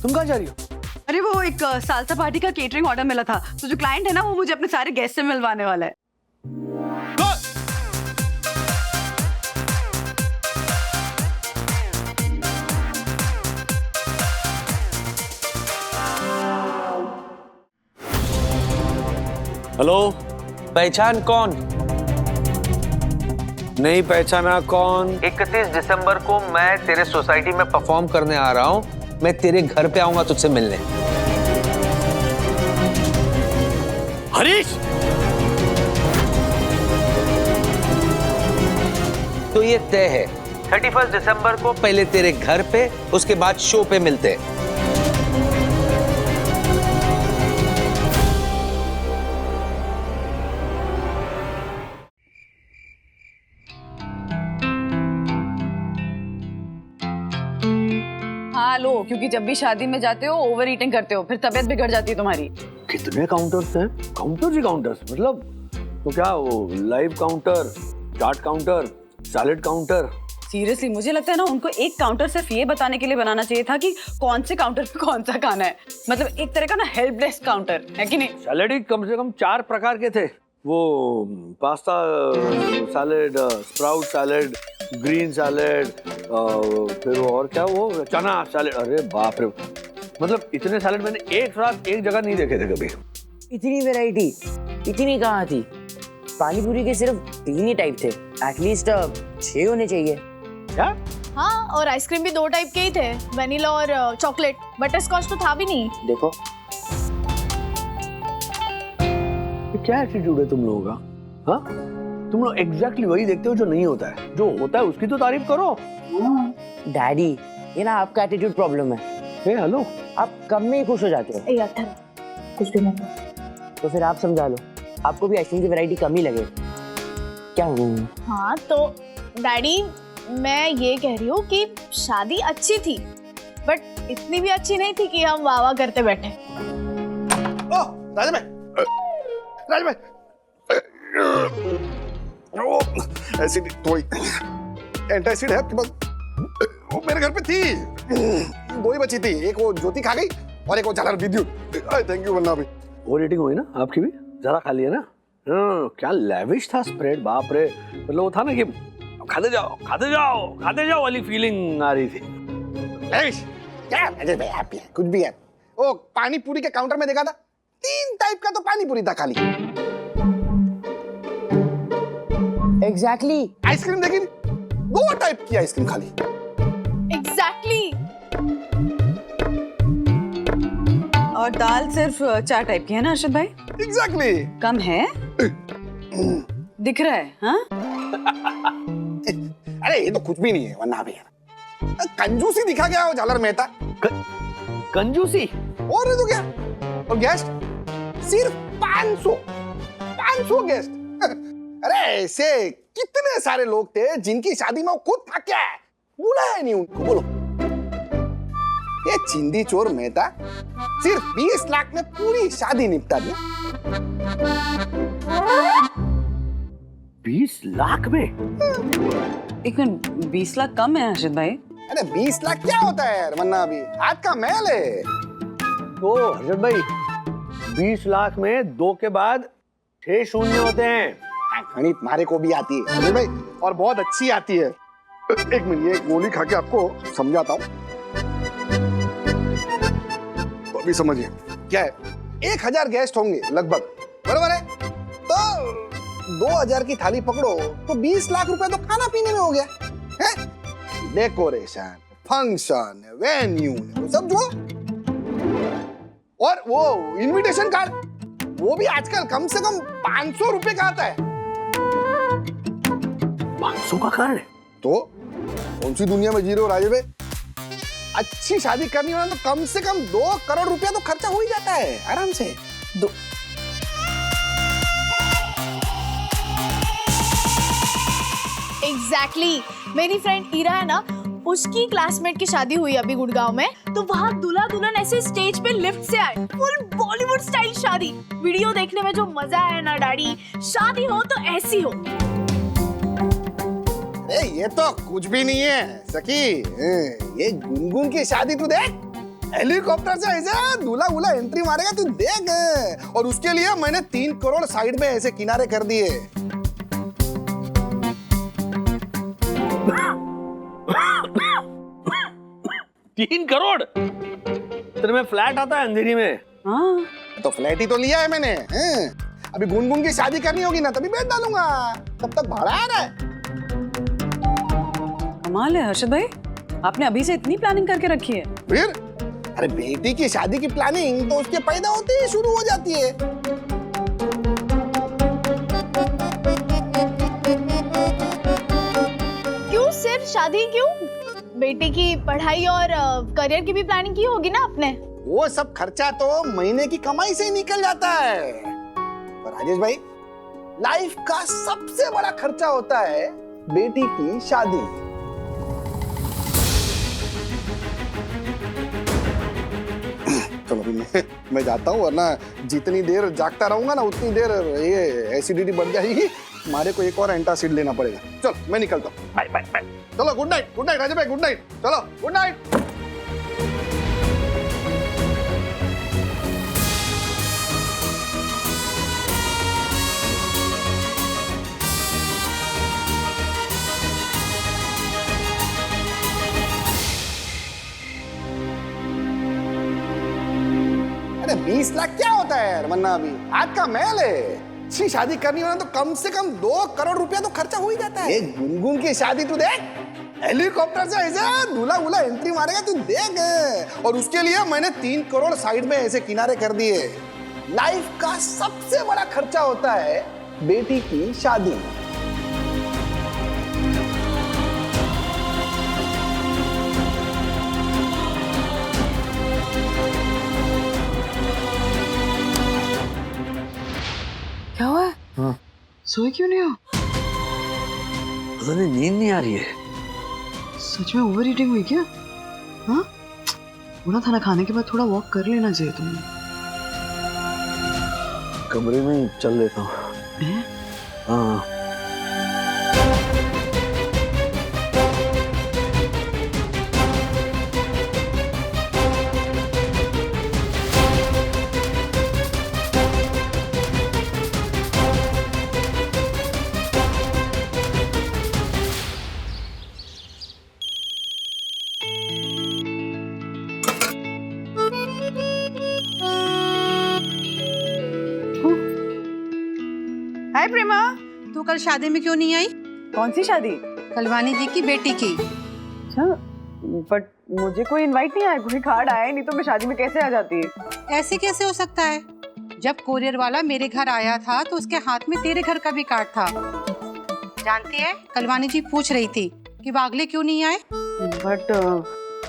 तुम कहाँ जा रही हो? अरे वो एक सालसा पार्टी का केटरिंग ऑर्डर मिला था, तो जो क्लाइंट है ना वो मुझे अपने सारे गेस्ट से मिलवाने वाला है। हेलो, पहचान कौन? नहीं पहचाना कौन? 31 दिसंबर को मैं तेरे सोसाइटी में परफॉर्म करने आ रहा हूँ। मैं तेरे घर पे आऊंगा तुझसे मिलने। हरीश, तो ये तय है 31 दिसंबर को पहले तेरे घर पे, उसके बाद शो पे मिलते हैं। हाँ लो, क्योंकि जब भी शादी में जाते हो ओवर ईटिंग करते हो, फिर तबीयत बिगड़ जाती है तुम्हारी। कितने काउंटर्स हैं? काउंटर्स ही काउंटर्स, मतलब तो क्या वो लाइव काउंटर, चाट काउंटर, सैलेड काउंटर? सीरियसली मुझे लगता है ना उनको एक काउंटर सिर्फ ये बताने के लिए बनाना चाहिए था कि कौन से काउंटर पे कौन सा खाना है। मतलब एक तरह का ना हेल्प डेस्क काउंटर है कि नहीं? सैलेड ही कम से कम 4 प्रकार के थे। वो pasta salad, sprout salad, green salad, फिर वो और क्या वो चना सैलेड। अरे बाप रे, मतलब इतने सैलेड मैंने एक साथ एक जगह नहीं देखे थे कभी। इतनी वैरायटी इतनी कहाँ थी? पानी पूरी के सिर्फ 3 ही टाइप थे, एटलीस्ट 6 होने चाहिए। क्या? हाँ, और आइसक्रीम भी 2 टाइप के ही थे, वनीला और चॉकलेट। बटर स्कॉच तो था भी नहीं। देखो ये क्या एटीट्यूड है तुम लोगों का? हाँ, तुम लोग एग्जैक्टली वही देखते हो जो नहीं होता है। जो होता है उसकी तो तारीफ करो। डैडी, ये ना आपका एटीट्यूड प्रॉब्लम है। हे हेलो, आप कम में ही खुश हो जाते हो। यार कुछ भी नहीं। तो फिर आप समझा लो, आपको भी आइसक्रीम की वैरायटी कम ही लगे। क्या हो गया? हाँ तो डैडी, मैं ये कह रही हूँ कि शादी अच्छी थी, बट इतनी भी अच्छी नहीं थी कि हम वाह वाह करते बैठे। ओह, राजा भाई, राजा भाई, एसिड थोड़ी एंटासिड है आपके पास? वो मेरे घर पे थी, 2 ही बची थी। एक वो ज्योति खा गई और एक वो झालर विद्युत। थैंक यू वन्ना भाई। ओवर ईटिंग हुई ना आपकी भी? ज्यादा खा लिया ना? क्या लेविश था स्प्रेड, बाप रे। मतलब वो था ना कि खाते जाओ खाते जाओ खाते जाओ वाली फीलिंग आ रही थी। क्या राजा भाई हैप्पी है? कुछ भी है। वो पानी पूरी के काउंटर में देखा था, 3 टाइप का तो पानी पूरी था खाली। एग्जैक्टली। आइसक्रीम देखी, 2 टाइप की आइसक्रीम खाली। एग्जैक्टली। और दाल सिर्फ 4 टाइप की है ना अर्शद भाई? एग्जैक्टली। कम है? दिख रहा है? हाँ? अरे ये तो कुछ भी नहीं है वन्ना भैया, कंजूसी दिखा गया वो झालर मेहता। कंजूसी? और नहीं तो क्या। और गेस्ट सिर्फ 500 गेस्ट। अरे ऐसे कितने सारे लोग थे जिनकी शादी में वो खुद था, क्या बुलाया नहीं उनको। बोलो, ये चिंदी चोर मेहता सिर्फ 20 लाख में पूरी शादी निपटा दिया। 20 लाख में? एक मिनट, 20 लाख कम है अर्शद भाई। अरे 20 लाख क्या होता है यार वन्ना, अभी हाथ का महल है। तो हजरत भाई, 20 लाख में 2 के बाद 6 शून्य होते हैं। गणित मारे को भी आती है अरे भाई, और बहुत अच्छी आती है। 1 मिनट, ये गोली खा के आपको समझाता हूँ, तो अभी समझिए क्या है। 1000 गेस्ट होंगे लगभग, बराबर है? तो 2000 की थाली पकड़ो तो 20 लाख रुपए तो खाना पीने में हो गया है। डेकोरेशन, फंक्शन, वेन्यू, सब जो, और वो इनविटेशन कार्ड, वो भी आजकल कम से कम 500 रुपए का आता है। 500 का कार्ड? तो कौन सी दुनिया में जी रहे हो राजे भाई? अच्छी शादी करनी हो ना तो कम से कम 2 करोड़ रुपया तो खर्चा हो ही जाता है आराम से। एग्जैक्टली। मेरी फ्रेंड ईरा है ना, उसकी क्लासमेट की शादी हुई अभी गुड़गांव में, तो वहाँ दूल्हा दुल्हन ऐसे स्टेज पे लिफ्ट से आए, फुल बॉलीवुड स्टाइल शादी। वीडियो देखने में जो मजा है ना डैडी, शादी हो तो ऐसी हो। अरे ये तो कुछ भी नहीं है सखी, ये गुनगुन की शादी तू देख, हेलीकॉप्टर से ऐसे दूल्हा वूल्हा एंट्री मारेगा तू देख, और उसके लिए मैंने 3 करोड़ साइड में ऐसे किनारे कर दिए। 3 करोड़ तेरे में फ्लैट आता है अंधेरी में। हाँ तो फ्लैट ही तो लिया है मैंने। अभी गुनगुन की शादी करनी होगी ना तभी बेच डालूंगा, तब तक भाड़ा आ रहा है। कमाल है हर्षद भाई, आपने अभी से इतनी प्लानिंग करके रखी है। फिर अरे बेटी की शादी की प्लानिंग तो उसके पैदा होते ही शुरू हो जाती है। क्यों सिर्फ शादी क्यों? बेटी की पढ़ाई और करियर की भी प्लानिंग की होगी ना आपने। वो सब खर्चा तो महीने की कमाई से ही निकल जाता है, पर राजेश भाई लाइफ का सबसे बड़ा खर्चा होता है बेटी की शादी। चलो अभी मैं जाता हूँ, वरना जितनी देर जागता रहूंगा ना उतनी देर ये एसिडिटी बढ़ जाएगी, हमारे को एक और एंटासिड लेना पड़ेगा। चलो मैं निकलता हूँ, बाय बाय बाय। चलो गुड नाइट राजेश भाई, गुड नाइट, चलो गुड नाइट। अरे 20 लाख क्या होता है यार, वरना अभी आज का महल है। अच्छी शादी करनी हो ना तो कम से कम 2 करोड़ रुपया तो खर्चा हो ही जाता है। गुनगुन की शादी तू देख, हेलीकॉप्टर से ऐसे दूल्हा वूल्हा एंट्री मारेगा तू देख, और उसके लिए मैंने 3 करोड़ साइड में ऐसे किनारे कर दिए। लाइफ का सबसे बड़ा खर्चा होता है बेटी की शादी। क्या हुआ है? हाँ। सोए क्यों नहीं हो? पता नहीं, नींद नहीं आ रही है। सच में ओवर ईटिंग हुई क्या? हाँ, बोला था ना खाने के बाद थोड़ा वॉक कर लेना चाहिए तुम्हें। कमरे में ही चल लेता हूँ। हैं? हाँ हाय प्रेमा, तू कल शादी में क्यों नहीं आई? कौन सी शादी? कलवानी जी की बेटी की। अच्छा, बट मुझे कोई इनवाइट नहीं आया, कोई कार्ड आया नहीं, तो मैं शादी में कैसे आ जाती? ऐसे कैसे हो सकता है? जब कोरियर वाला मेरे घर आया था तो उसके हाथ में तेरे घर का भी कार्ड था। जानती है, कलवानी जी पूछ रही थी कि वागले क्यों नहीं आए। बट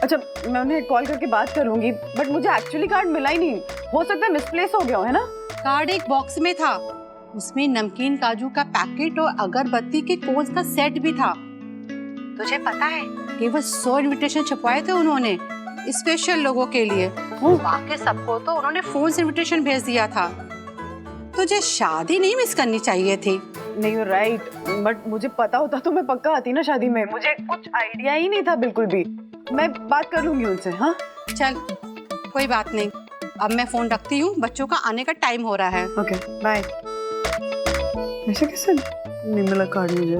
अच्छा, मैं उन्हें कॉल करके बात कर लूंगी, बट मुझे एक्चुअली कार्ड मिला ही नहीं। हो सकता है मिसप्लेस हो गया हो, है ना? कार्ड एक बॉक्स में था, उसमें नमकीन काजू का पैकेट और अगरबत्ती के कोन्स का सेट भी था। तुझे पता है, केवल 100 इनविटेशन छपवाए थे उन्होंने स्पेशल लोगों के लिए। बाकी सबको तो उन्होंने फोन से इनविटेशन भेज दिया था। तुझे शादी नहीं मिस करनी चाहिए थी। नहीं, राइट, बट मुझे पता होता तो मैं पक्का आती ना शादी में। मुझे कुछ आइडिया ही नहीं था बिल्कुल भी। मैं बात कर लूंगी उनसे। हाँ चल, कोई बात नहीं, अब मैं फोन रखती हूँ, बच्चों का आने का टाइम हो रहा है। Okay, bye. ऐसे कैसे नहीं मिला कार्ड मुझे?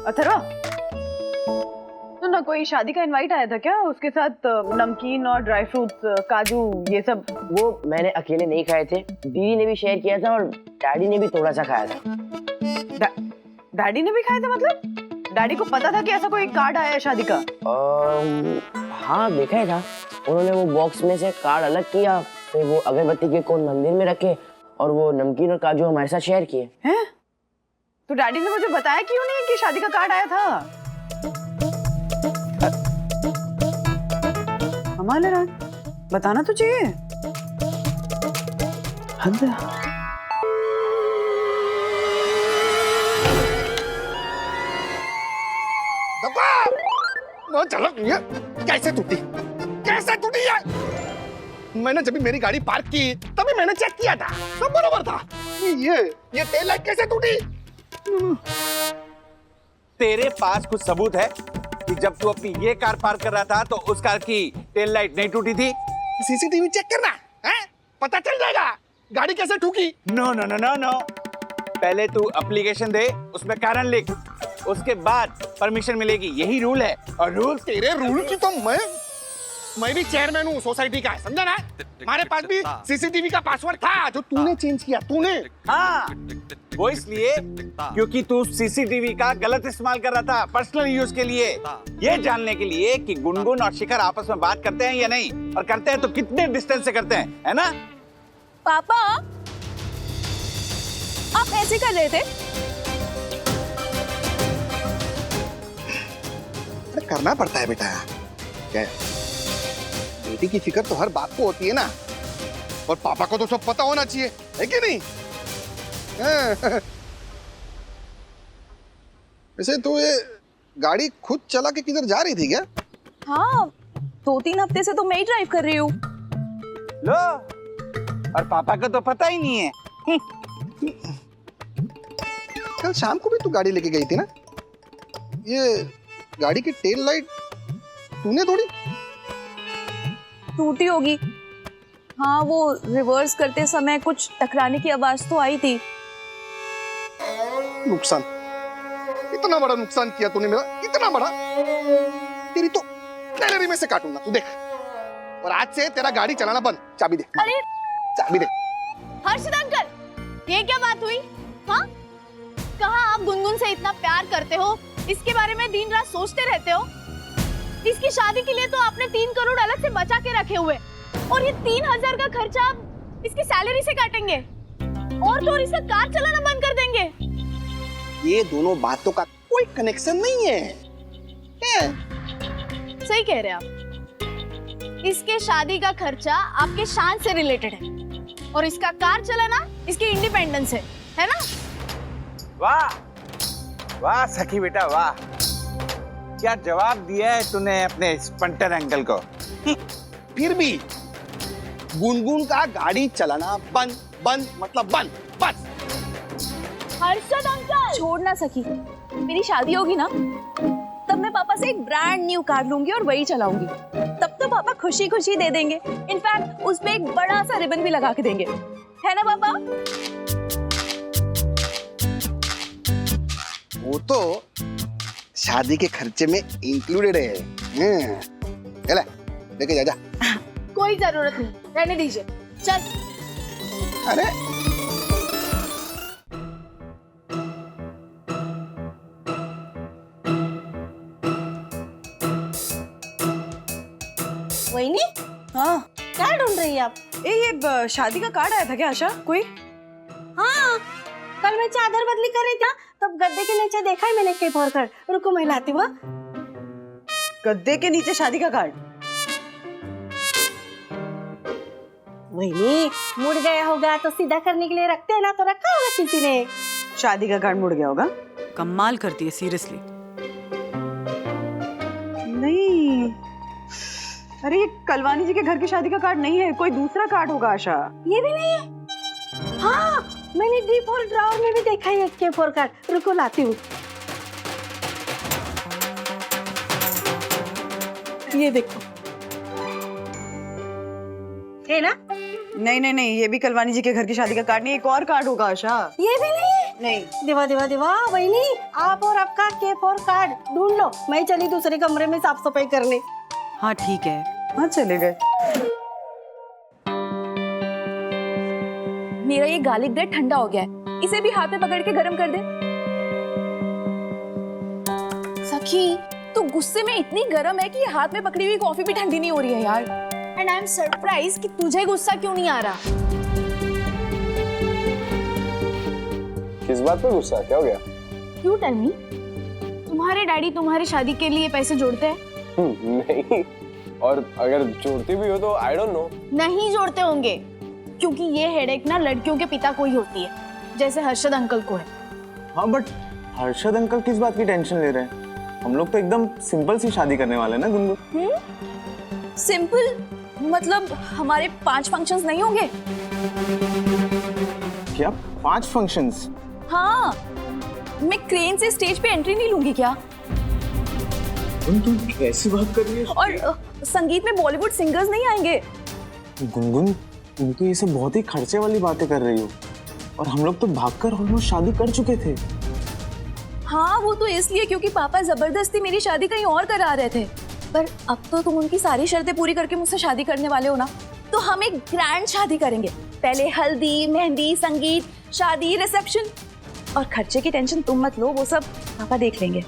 अथर्वा, तो ना कोई शादी का इनवाइट आया था क्या? उसके साथ नमकीन और ड्राई फ्रूट्स, काजू, ये सब। वो मैंने अकेले नहीं खाए थे, दीदी ने भी शेयर किया था और डैडी ने भी थोड़ा सा खाया था। डैडी ने भी खाया था? मतलब डैडी को पता था कि ऐसा कोई कार्ड आया है शादी का? हाँ, देखा ही था। उन्होंने वो बॉक्स में से कार्ड अलग किया, फिर वो अगरबत्ती के कोन मंदिर में रखे और वो नमकीन और काजू हमारे साथ शेयर किए। हैं? तो डैडी ने मुझे बताया क्यों नहीं कि शादी का कार्ड आया था? कमाल है राज, बताना तो चाहिए। हद है। चलो, ये कैसे टूटी, कैसे टूटी है? मैंने जब भी मेरी गाड़ी पार्क की तभी मैंने चेक किया था, सब बराबर था। ये टेल लाइट कैसे टूटी? तेरे पास कुछ सबूत है कि जब तू अपनी ये कार पार्क कर रहा था तो उस कार की टेल लाइट नहीं टूटी थी? सीसीटीवी चेक करना है, पता चल जाएगा गाड़ी कैसे ठुकी। No no no no no, पहले तू एप्लीकेशन दे, उसमें कारण लिख, उसके बाद परमिशन मिलेगी, यही रूल है। और रूल तेरे रूल की तो मैं भी चेयरमैन हूँ सोसाइटी का, समझा ना? हमारे पास भी सीसीटीवी का पासवर्ड था जो तूने चेंज किया, तूने। हाँ, वो इसलिए क्योंकि तू सीसीटीवी का गलत इस्तेमाल कर रहा था पर्सनल यूज के लिए, ये जानने के लिए कि गुनगुन और शिखर आपस में बात करते हैं या नहीं, और करते हैं तो कितने डिस्टेंस से करते हैं, है ना? पापा आप ऐसे कर रहे थे? अरे करना पड़ता है बेटा, क्या बेटी की फिक्र तो हर बात को होती है ना, और पापा को तो सब पता होना चाहिए, है कि नहीं? वैसे तो ये गाड़ी खुद चला के किधर जा रही थी क्या? हाँ 2-3 हफ्ते से तो मैं ही ड्राइव कर रही हूँ। लो, और पापा को तो पता ही नहीं है। कल शाम को भी तू गाड़ी लेके गई थी ना? ये गाड़ी की टेल लाइट तूने तोड़ी? टूटी होगी। हाँ वो रिवर्स करते समय कुछ टकराने की आवाज तो आई थी। नुकसान, इतना बड़ा नुकसान किया तूने मेरा, इतना बड़ा। तेरी तो गैलरी में से काटूंगा, तू देख। और आज से तेरा गाड़ी चलाना बंद। चाबी दे। अरे चाबी दे। हर्षद अंकल, ये क्या बात हुई? हाँ कहाँ आप गुनगुन से इतना प्यार करते हो, इसके बारे में दिन रात सोचते रहते हो। इसकी शादी के लिए तो आपने 3 करोड़ अलग से बचा के रखे हुए, और ये 3000 का खर्चा आप इसकी सैलरी से काटेंगे, और तो इसका कार चलाना बंद कर देंगे। ये दोनों बातों का कोई कनेक्शन नहीं है। सही कह रहे हैं आप। इसके शादी का खर्चा आपके शान से रिलेटेड है, और इसका कार चलाना इसकी इंडिपेंडेंस है ना? वाह वाह सखी बेटा वाह, क्या जवाब दिया है तूने अपने स्पंटर अंकल को। फिर भी गुनगुन का गाड़ी चलाना बंद, बंद मतलब बंद, बस। हर्षद अंकल छोड़ ना सकी, मेरी शादी होगी ना तब मैं पापा से एक ब्रांड न्यू कार लूंगी और वही चलाऊंगी। तब तो पापा खुशी खुशी दे देंगे, इनफैक्ट उस पे एक बड़ा सा रिबन भी लगा के देंगे, है ना पापा? वो तो शादी के खर्चे में इंक्लूडेड है। चले लेके जा जा। कोई जरूरत नहीं, रहने दीजिए। चल। अरे वहीनी? हाँ क्या ढूंढ रही है आप? ये शादी का कार्ड आया था क्या आशा कोई? हाँ कल मैं चादर बदली कर रही थी तब गद्दे के नीचे देखा है मैंने केप और कर। रुको मैं लाती हूँ। गद्दे के नीचे शादी का कार्ड? वही मुड़ गया होगा तो सीधा करने के लिए रखते हैं ना, तो रखा होगा किसी ने। शादी का कार्ड मुड़ गया होगा। कमाल करती है सीरियसली। नहीं, अरे ये कलवानी जी के घर की शादी का कार्ड नहीं है, कोई दूसरा कार्ड होगा आशा। ये भी नहीं है? हाँ मैंने डीप और ड्रॉवर में भी देखा है केप और कार्ड। रुको लाती हूँ। ये देखो, है ना? नहीं नहीं नहीं, ये भी कलवानी जी के घर की शादी का कार्ड नहीं, एक और कार्ड होगा आशा। ये भी नहीं है? नहीं। देवा देवा देवा वहीनी, आप और आपका केप और कार्ड ढूंढ लो, मैं चली दूसरे कमरे में साफ सफाई करने। हाँ ठीक है, हाँ चले गए। मेरा ये गार्लिक ब्रेड ठंडा हो गया है, इसे भी हाथ में पकड़ के गरम कर दे। सखी तू गुस्से में इतनी गरम है कि ये हाथ में पकड़ी हुई कॉफी भी ठंडी नहीं हो रही है यार। एंड आई एम सरप्राइज कि तुझे गुस्सा क्यों नहीं आ रहा। किस बात पे गुस्सा, क्या हो गया? क्यों टेल मी? तुम्हारे डैडी तुम्हारी शादी के लिए पैसे जोड़ते हैं? नहीं, और अगर जोड़ती भी हो तो आई डोंट नो। नहीं जोड़ते होंगे, क्योंकि ये हेडेक ना लड़कियों के पिता को ही होती है, जैसे हर्षद अंकल को है। हाँ बट हर्षद अंकल किस बात की टेंशन ले रहे हैं? हम लोग तो एकदम सिंपल सी शादी करने वाले हैं ना गुनगुन। सिंपल? मतलब हमारे 5 फंक्शंस नहीं होंगे? क्या 5 फंक्शंस? हाँ, मैं क्रेन से स्टेज पे एंट्री नहीं लूंगी क्या? तुम कैसी बात कर रही है? और संगीत में बॉलीवुड सिंगर्स नहीं आएंगे? गुनगुन, तुम तो ये सब बहुत ही खर्चे वाली बातें कर रही हो, और हम लोग तो भागकर ऑलमोस्ट शादी कर चुके थे। हाँ, वो तो इसलिए क्योंकि पापा जबरदस्ती मेरी शादी कहीं और करा रहे थे। पर अब तो तुम उनकी सारी शर्तें पूरी करके मुझसे शादी करने वाले हो ना, तो हम एक ग्रैंड शादी करेंगे। पहले हल्दी, मेहंदी, संगीत, शादी, रिसेप्शन, और खर्चे की टेंशन तुम मत लो, वो सब पापा देख लेंगे।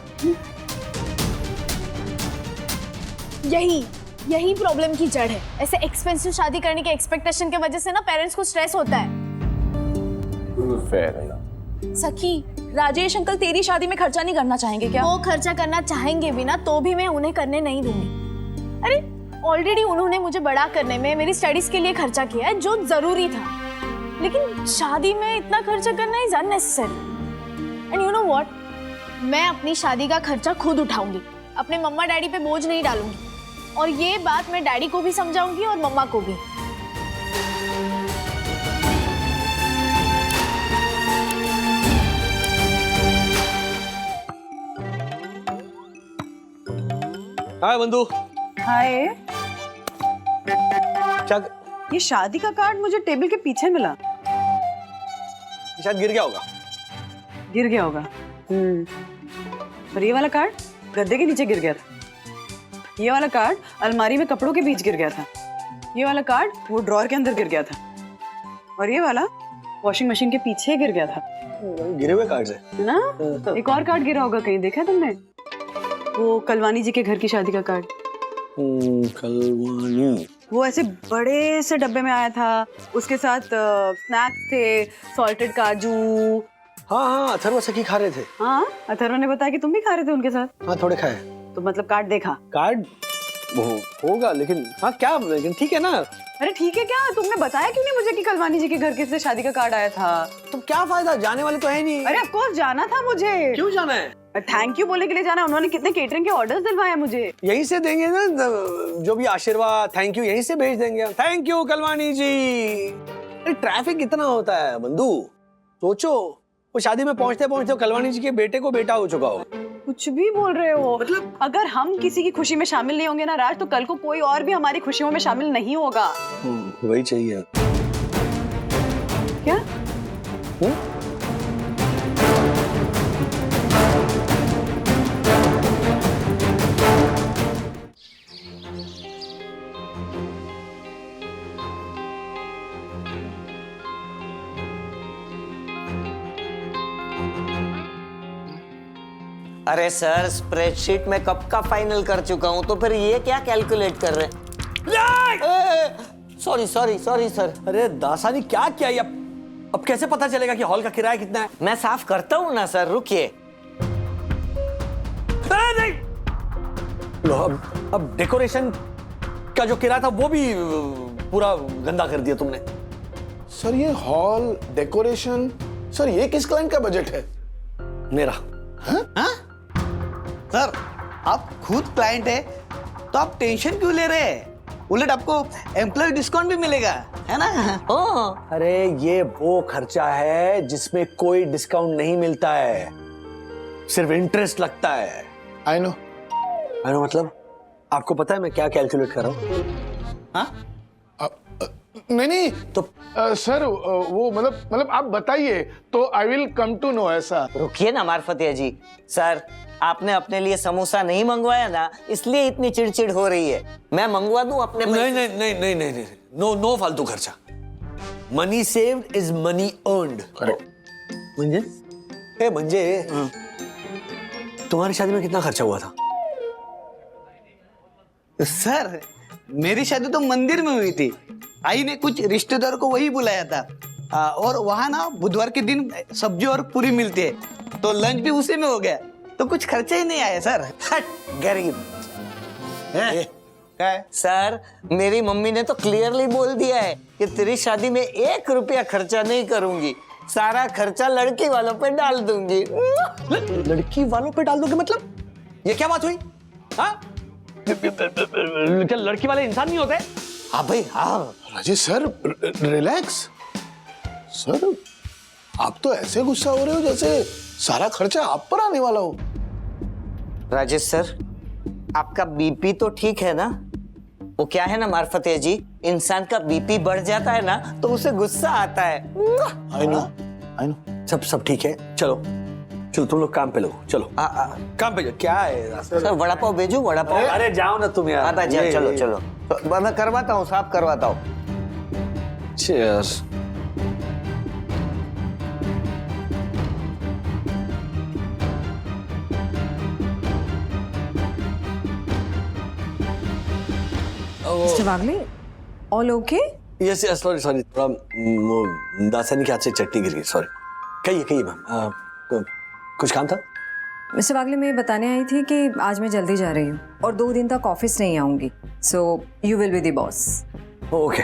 यही प्रॉब्लम की जड़ है। ऐसे एक्सपेंसिव शादी करने के एक्सपेक्टेशन की वजह से ना पेरेंट्स को स्ट्रेस होता है। फेयर है ना। सखी, राजेश अंकल तेरी शादी में खर्चा नहीं करना चाहेंगे क्या? वो खर्चा करना चाहेंगे भी ना, तो भी मैं उन्हें करने नहीं दूंगी। अरे ऑलरेडी उन्होंने मुझे बड़ा करने में मेरी स्टडीज के लिए खर्चा किया है, जो जरूरी था, लेकिन शादी में इतना खर्चा करना is unnecessary. And you know what, मैं अपनी शादी का खर्चा खुद उठाऊंगी, अपने मम्मा डैडी पे बोझ नहीं डालूंगी, और ये बात मैं डैडी को भी समझाऊंगी और मम्मा को भी। हाय बंधु। हाय। क्या? ये शादी का कार्ड मुझे टेबल के पीछे मिला। शायद गिर गया होगा। गिर गया होगा। और ये वाला कार्ड गद्दे के नीचे गिर गया था। ये वाला कार्ड अलमारी में कपड़ों के बीच गिर गया था। ये वाला कार्ड वो ड्रॉअर के अंदर गिर गया था। और ये वाला वॉशिंग मशीन के पीछे गिर गया था। गिरे हुए कार्ड है ना? एक और कार्ड गिरा होगा कहीं, देखा तुमने? वो कलवानी जी के घर की शादी का कार्ड। कलवानी। वो ऐसे बड़े से डब्बे में आया था, उसके साथ स्नैक्स थे, सॉल्टेड काजू। हाँ, अथर्व सखी खा रहे थे। हाँ, अथर्व ने बताया कि तुम भी खा रहे थे उनके साथ। हाँ, थोड़े खाए। तो मतलब कार्ड देखा? कार्ड होगा, लेकिन हाँ क्या, लेकिन ठीक है ना। अरे ठीक है क्या? तुमने बताया क्यों नहीं मुझे कि कलवानी जी के घर से शादी का कार्ड आया था? तो क्या फायदा, जाने वाले तो है नहीं। अरे ऑफ कोर्स जाना था मुझे। क्यों जाना है? थैंक यू बोलने के लिए जाना। उन्होंने कितने केटरिंग के ऑर्डर्स दिलवाए मुझे। यहीं से देंगे ना, जो भी आशीर्वाद, थैंक यू यहीं से भेज देंगे। थैंक यू कलवानी जी। अरे ट्रैफिक कितना होता है बंधु, सोचो, वो शादी में पहुंचते पहुंचते कलवानी जी के बेटे को बेटा हो चुका हो। कुछ भी बोल रहे हो। मतलब अगर हम किसी की खुशी में शामिल नहीं होंगे ना राज, तो कल को कोई और भी हमारी खुशियों में शामिल नहीं होगा। वही चाहिए। क्या? अरे सर, स्प्रेडशीट में कब का फाइनल कर चुका हूं, तो फिर ये क्या कैलकुलेट कर रहे हैं? Sorry sorry sorry sir. अरे दासानी क्या किया ये? अब कैसे पता चलेगा कि हॉल का किराया कितना है? मैं साफ करता हूं ना सर, रुकिए। नहीं, लो, अब डेकोरेशन का जो किराया था वो भी पूरा गंदा कर दिया तुमने। सर ये हॉल, डेकोरेशन, सर ये किस क्लाइंट का बजट है? मेरा। हाँ? सर, आप खुद क्लाइंट है तो आप टेंशन क्यों ले रहे हैं? उलट आपको एम्प्लॉय डिस्काउंट भी मिलेगा, है ना? अरे ये वो खर्चा है जिसमें कोई डिस्काउंट नहीं मिलता है, सिर्फ इंटरेस्ट लगता है। आई नो मतलब आपको पता है मैं क्या कैलकुलेट कर रहा हूँ? हाँ? नहीं तो सर वो मतलब आप बताइए तो I will come to know. ऐसा रुकिए ना मार्फतिया जी। सर, आपने अपने लिए समोसा नहीं मंगवाया ना, इसलिए इतनी चिड़चिड़ हो रही है। मैं मंगवा दूं अपने नहीं नहीं नहीं नहीं नहीं नहीं, नो फालतू खर्चा। Money saved is money earned. म्हणजे तुम्हारी शादी में कितना खर्चा हुआ था? सर, मेरी शादी तो मंदिर में हुई थी। आई ने कुछ रिश्तेदारों को वही बुलाया था, और वहां ना बुधवार के दिन सब्जी और पूरी मिलती है, तो लंच भी उसी में हो गया, तो कुछ खर्चा ही नहीं आया सर। गरीब सर, मेरी मम्मी ने तो क्लियरली बोल दिया है कि तेरी शादी में 1 रुपया खर्चा नहीं करूंगी, सारा खर्चा लड़की वालों पे डाल दूंगी। लड़की वालों पे डाल दोगे मतलब? ये क्या बात हुई? हाँ? क्या लड़की वाले इंसान नहीं होते? हाँ भाई हाँ। राजेश सर रिलैक्स सर, आप तो ऐसे गुस्सा हो रहे हो जैसे सारा खर्चा आप पर आने वाला हो। राजेश सर, आपका बीपी तो ठीक है ना? वो क्या है ना मार्फते जी, इंसान का बीपी बढ़ जाता है ना तो उसे गुस्सा आता है। आई नो सब ठीक है, चलो तुम लोग काम पे लगो, चलो काम पे जाओ। क्या है सर, वड़ा पाव भेजू? वड़ा पाव? अरे जाओ ना तुम यार। चलो चलो, तो मैं करवाता हूँ, साफ करवाता हूँ। Cheers. मिस्टर वागले, ऑल ओके? यस सॉरी थोड़ा दासानी के हाथ से चट्टी गिर गई, सॉरी। कहिए मैम, कुछ काम था? मिस्टर वागले, मैं बताने आई थी कि आज मैं जल्दी जा रही हूँ और 2 दिन तक ऑफिस नहीं आऊंगी, so you will be the boss. Okay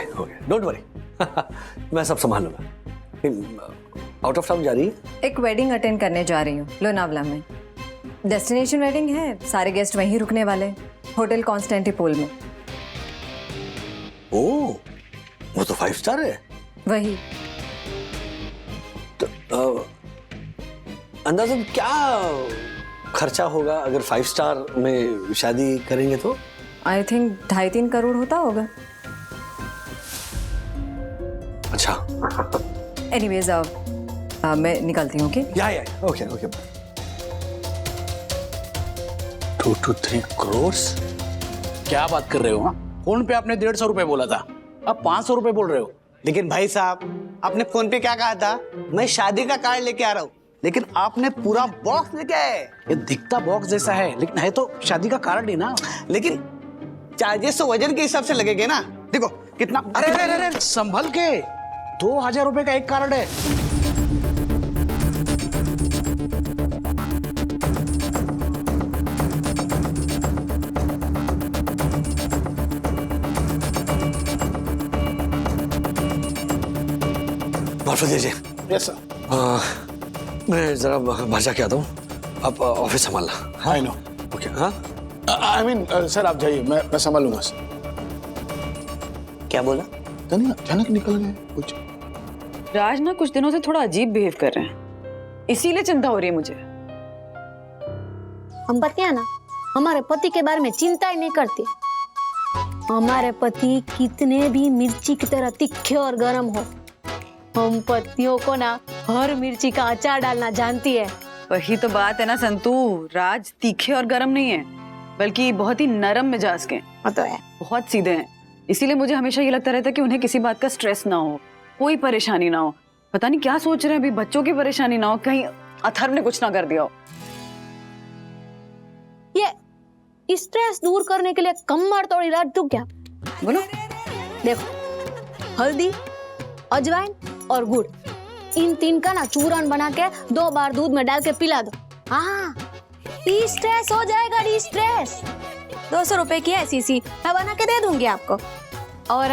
don't worry, मैं सब संभाल लूंगा। आउट ऑफ टाउन जा रही है? एक वेडिंग अटेंड करने जा रही हूँ लोनावला में। डेस्टिनेशन वेडिंग है, सारे गेस्ट वहीं रुकने वाले, होटल कॉन्स्टेंटिपोल में। ओह, वो तो 5 स्टार है। वही। तो अंदाज़न क्या खर्चा होगा अगर 5 स्टार में शादी करेंगे तो? आई थिंक 2.5-3 करोड़ होता होगा। अच्छा। एनीवेज मैं निकलती हूँ। Okay 2 to 3 crore? क्या बात कर रहे हो? हाँ, फोन पे आपने 150 रुपए बोला था, अब 500 रुपए बोल रहे हो। लेकिन भाई साहब, आपने फोन पे क्या कहा था? मैं शादी का कार्ड लेके आ रहा हूँ, लेकिन आपने पूरा बॉक्स लेके आए। ये दिखता बॉक्स जैसा है, लेकिन है तो शादी का कार्ड ही ना। लेकिन चार्जेस तो वजन के हिसाब से लगेंगे ना। देखो कितना। अरे संभल के, 2000 रुपए का एक कार्ड है। माफ कीजिए। Yes sir. मैं जरा बाहर जाके आता हूँ, आप ऑफिस संभालना। I know. ओके। हाँ, आई मीन सर आप जाइए, मैं संभालूंगा सर। क्या बोला? नहीं, अचानक निकल गए कुछ। राज ना कुछ दिनों से थोड़ा अजीब बिहेव कर रहे हैं, इसीलिए चिंता हो रही है मुझे। हम पति है ना, हमारे पति के बारे में चिंता ही नहीं करती। हमारे पति कितने भी मिर्ची की तरह तीखे और गर्म हो, हम पतियों को ना हर मिर्ची का अचार डालना जानती है। वही तो बात है ना संतू, राज तीखे और गर्म नहीं है, बल्कि बहुत ही नरम मिजाज के। तो है, बहुत सीधे हैं। इसीलिए मुझे हमेशा ये लगता रहता है कि उन्हें किसी बात का स्ट्रेस ना हो, कोई परेशानी ना हो। पता नहीं क्या सोच रहे हैं, अभी बच्चों की परेशानी ना हो, कहीं अथर्व ने कुछ ना कर दिया हो। ये स्ट्रेस दूर करने के लिए कमर तोड़ी रात तू क्या बोलो। देखो, हल्दी, अजवाइन और गुड़, इन 3 का ना चूरन बना के 2 बार दूध में डाल के पिला दो। हाँ, स्ट्रेस हो जाएगा। स्ट्रेस 200 रुपए की है शीशी, मैं बना के दे दूंगी आपको। और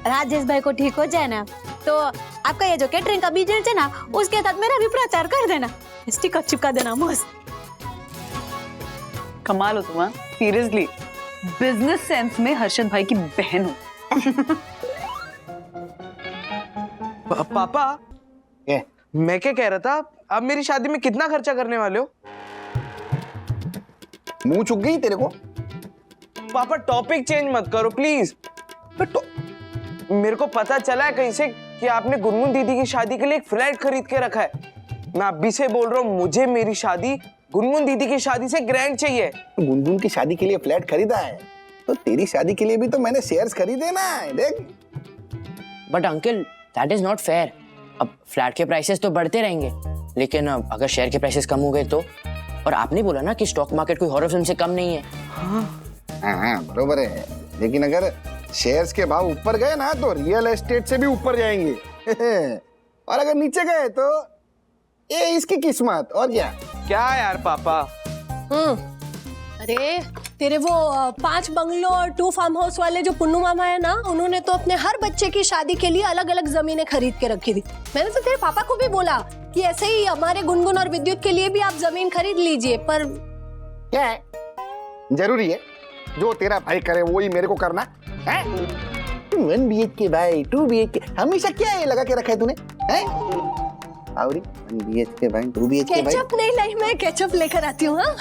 राजेश भाई को ठीक हो जाए ना तो आपका ये जो कैटरिंग का बिजनेस है ना, उसके साथ मेरा भी प्रचार कर देना, स्टिकर चिपका देना मस्त। कमाल हो तुम, सीरियसली बिजनेस सेंस में हर्षद भाई की बहन हो। पापा, मैं क्या कह रहा था, आप मेरी शादी में कितना खर्चा करने वाले हो? मुंह चुक गई तेरे को? पापा टॉपिक चेंज मत करो प्लीज। मेरे को पता चला है कहीं से कि आपने गुनगुन दीदी की शादी के लिए एक फ्लैट खरीद के रखा है। मैं अभी से बोल रहा हूँ, मुझे मेरी शादी गुनगुन दीदी की शादी से ग्रैंड चाहिए। गुनगुन की शादी के लिए फ्लैट खरीदा है, तो तेरी शादी के लिए भी तो मैंने शेयर्स खरीदे ना। देख। But uncle, that is not fair. अब फ्लैट के प्राइसेस तो बढ़ते रहेंगे, लेकिन अगर शेयर के प्राइसेस कम हो गए तो? और आपने बोला ना कि स्टॉक मार्केट कोई हॉरर फिल्म से कम नहीं है। हाँ, बरोबर है, लेकिन अगर शेयर्स के भाव ऊपर गए ना तो रियल एस्टेट से भी ऊपर जाएंगे। और अगर नीचे गए तो ये इसकी किस्मत। और क्या यार पापा। अरे तेरे वो 5 बंगलों और 2 फार्म हाउस वाले जो पुन्नू मामा है ना, उन्होंने तो अपने हर बच्चे की शादी के लिए अलग अलग जमीनें खरीद के रखी थी। मैंने तो तेरे पापा को भी बोला कि ऐसे ही हमारे गुनगुन और विद्युत के लिए भी आप जमीन खरीद लीजिए, पर क्या है, जरूरी है जो तेरा भाई करे वो ही मेरे को करना है? 1 BHK भाई 2 BHK हमेशा क्या ये लगा के रखा है तूने हैं? आवरी 1 BHK भाई 2 BHK भाई केचप नहीं लाई, मैं केचप लेकर आती हूँ। हाँ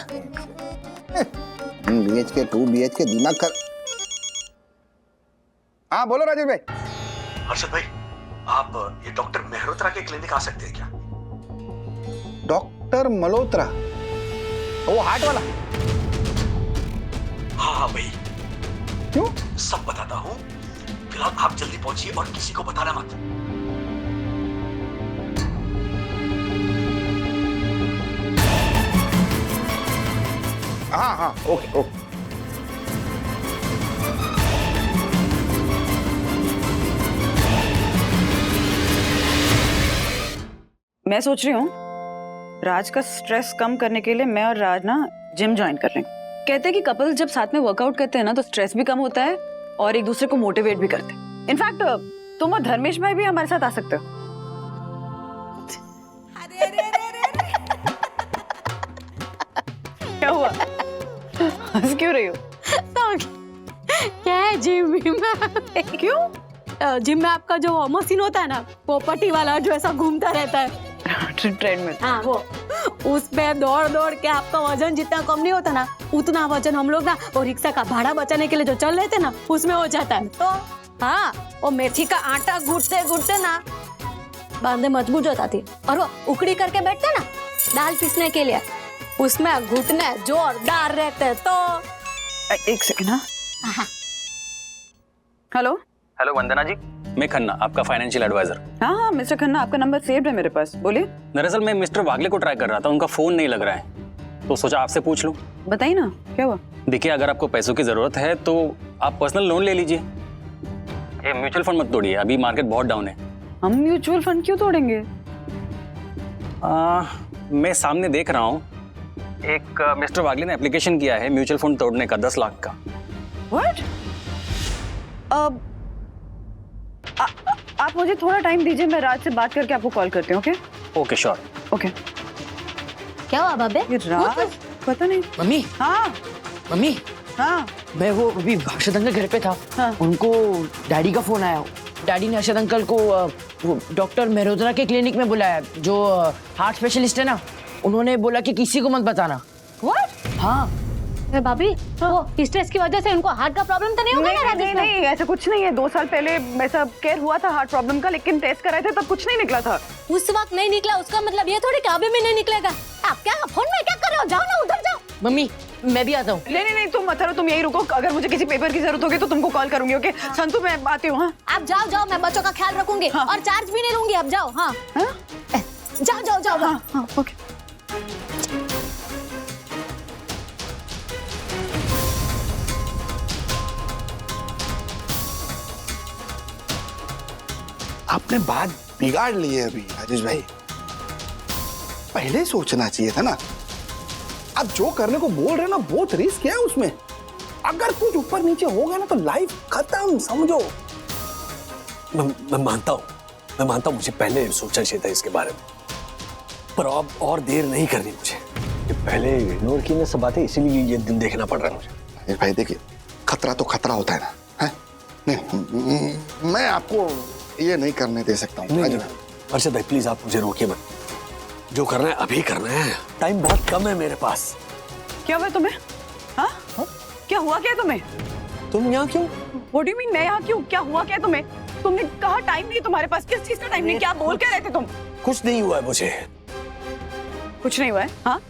1 BHK 2 BHK दिमाग कर। हाँ बोलो राजेश भाई। हर्षद भाई, आप ये डॉक्टर मेहरोत्रा के क्लिनिक आ सकते हैं क्या? डॉक्टर मल्होत्रा, वो हार्ट वाला? हाँ भाई, क्यों? सब बताता हूँ। फिलहाल आप जल्दी पहुंचिए और किसी को बताना मत। हाँ हाँ ओके ओके। मैं सोच रही हूँ राज का स्ट्रेस कम करने के लिए मैं और राज ना जिम ज्वाइन कर लें। कहते हैं कि कपल्स जब साथ में वर्कआउट करते हैं ना तो स्ट्रेस भी कम होता है और एक दूसरे को मोटिवेट भी करते हैं। इनफैक्ट तुम और धर्मेश भाई भी हमारे साथ आ सकते हो। क्या हुआ? हंस क्यों रही हो? क्या है जिम में? क्यों? जिम में आपका जो मशीन होता है ना, वो पट्टी वाला जो ऐसा घूमता रहता है, ट्रेडमिल। हाँ वो, उसमें दौड़ दौड़ के आपका वजन जितना कम नहीं होता ना, उतना वजन हम लोग ना वो रिक्शा का भाड़ा बचाने के लिए जो चल रहे थे ना, उसमें हो जाता है। तो हाँ, वो मेथी का आटा घुटते घुटते ना बांधे मजबूत हो जाती, और वो उकड़ी करके बैठते ना दाल पीसने के लिए, उसमें घुटने जोरदार रहते। तो एक सेकंड। हाँ हेलो हेलो वंदना जी, मैं खन्ना, आपका फाइनेंशियल एडवाइजर। हाँ मिस्टर खन्ना, आपका नंबर सेव्ड है मेरे पास, बोलिए। दरअसल मैं मिस्टर वागले को ट्राई कर रहा था, उनका फोन नहीं लग रहा है, तो सोचा आपसे पूछ लूं। बताइए ना क्या हुआ। देखिए, अगर आपको पैसों की जरूरत है तो आप पर्सनल लोन ले लीजिए। ये म्यूचुअल फंड मत तोड़िए, अभी मार्केट बहुत डाउन है। हम म्यूचुअल फंड क्यों तोड़ेंगे? मैं सामने देख रहा हूँ, एक मिस्टर वागले ने एप्लीकेशन किया है म्यूचुअल फंड तोड़ने का 10 लाख का। व्हाट? आप मुझे थोड़ा टाइम दीजिए, मैं राज से बात करके आपको कॉल करती हूँ। Okay okay sure. ओके। क्या हुआ बाबे? ये राज पता नहीं। मम्मी। हाँ मम्मी। हाँ मैं वो अभी हर्षद अंकल घर पे था। हाँ। उनको डैडी का फोन आया। डैडी ने हर्षद अंकल को वो डॉक्टर मेहरोत्रा के क्लिनिक में बुलाया, जो हार्ट स्पेशलिस्ट है ना, उन्होंने बोला कि किसी को मत बताना। What? हाँ भाभी, वो स्ट्रेस की वजह से उनको हार्ट का प्रॉब्लम तो नहीं होगा ना? नहीं नहीं ऐसा कुछ नहीं है। 2 साल पहले ऐसा केयर हुआ था हार्ट प्रॉब्लम का, लेकिन टेस्ट कराए थे तब कुछ नहीं निकला था। उस वक्त नहीं निकला, उसका मतलब ये थोड़ी कि अभी भी नहीं निकलेगा। आप क्या फोन में क्या कर रहे हो? जाओ ना उधर जाओ। मम्मी मैं भी आता हूँ। नहीं तुम मत रहो, तुम यही रुको। अगर मुझे किसी पेपर की जरूरत होगी तो तुमको कॉल करूंगी। ओके संतु, मैं आती हूँ। हाँ आप जाओ जाओ, मैं बच्चों का ख्याल रखूंगी और चार्ज भी नहीं लूंगी। आप जाओ। हाँ जाओ जाओ जाओ। हाँ ओके। आपने बात बिगाड़ ली है अभी राजेश भाई, पहले सोचना चाहिए था ना। आप जो करने को बोल रहे हैं ना, बहुत रिस्क है उसमें। अगर कुछ ऊपर नीचे हो गया ना तो लाइफ खत्म, समझो। मैं मानता हूँ मुझे पहले सोचना चाहिए था इसके बारे में, पर अब और देर नहीं करनी मुझे। ये पहले इग्नोर की ना सब बातें, इसीलिए ये दिन देखना पड़ रहा है मुझे। राजेश भाई देखिए, खतरा तो खतरा होता है ना, है? नहीं, मैं आपको ये नहीं करने दे सकता हूँ। हर्षद भाई प्लीज आप मुझे रोकिए मत, जो करना है अभी करना है, टाइम बहुत कम है मेरे पास। क्या हुआ तुम्हें? हाँ क्या हुआ क्या तुम्हें? तुम यहाँ क्यों? What do you mean मैं यहाँ क्यों? क्या हुआ क्या तुम्हें? तुमने कहा टाइम नहीं तुम्हारे पास, किस चीज का टाइम नहीं? क्या बोल के रहे थे तुम? कुछ नहीं हुआ है मुझे। कुछ नहीं हुआ है? हाँ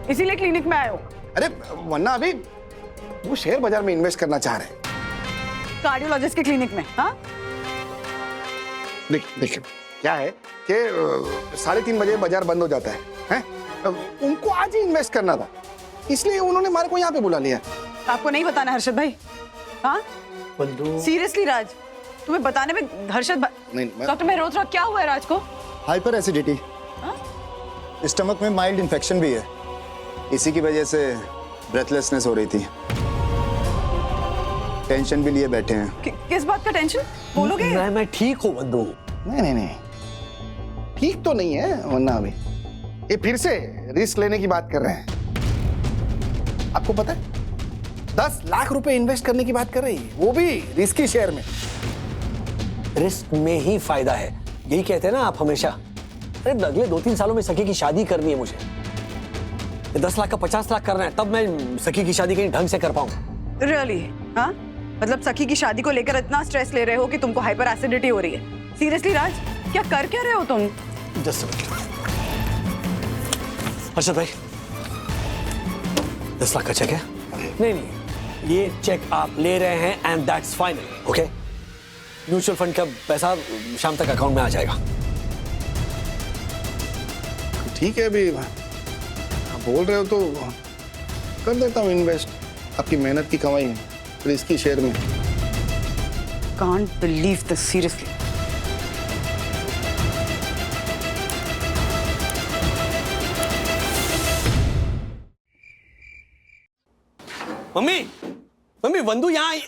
इसीलिए क्लिनिक में आए हो? अरे वरना अभी वो शेयर बाजार में इन्वेस्ट करना चाह रहे हैं, कार्डियोलॉजिस्ट के क्लिनिक में। हाँ देखिए क्या है कि 3:30 बजे बाजार बंद हो जाता है? उनको आज ही इन्वेस्ट करना था, इसलिए उन्होंने हमारे को यहाँ पे बुला लिया। आपको नहीं बताना हर्षद भाई? हाँ सीरियसली राज, तुम्हें बताने में हर्षद नहीं, डॉक्टर मेहरोत्रा क्या हुआ है राज को? हाइपर एसिडिटी, स्टमक में माइल्ड इन्फेक्शन भी है, इसी की वजह से ब्रेथलेसनेस हो रही थी। टेंशन भी लिए बैठे हैं। किस बात का टेंशन? बोलोगे? मैं ठीक हूँ बंधु। नहीं ठीक तो नहीं है, वरना अभी ये फिर से रिस्क लेने की बात कर रहे हैं। आपको पता है 10 लाख रुपए इन्वेस्ट करने की बात कर रही है, वो भी रिस्की शेयर में। रिस्क में ही फायदा है, यही कहते हैं ना आप हमेशा। अरे अगले 2-3 सालों में सखी की शादी करनी है मुझे। 10 लाख का 50 लाख करना है, तब मैं सखी की शादी कहीं ढंग से कर पाऊंगा। रियली? हाँ, मतलब सखी की शादी को लेकर इतना स्ट्रेस ले रहे हो कि तुमको हाइपर एसिडिटी हो रही है? सीरियसली राज, क्या कर क्या रहे हो तुम? जस्ट हर्षद भाई, 10 लाख का चेक है? नहीं, ये चेक आप ले रहे हैं and that's final, okay? Mutual fund का पैसा शाम तक अकाउंट में आ जाएगा। ठीक है, अभी आप बोल रहे हो तो कर देता हूँ इन्वेस्ट, आपकी मेहनत की कमाई है, रिस्की शेयर में। Can't believe this, seriously. Mummy, mummy Vandu यहाँ आई।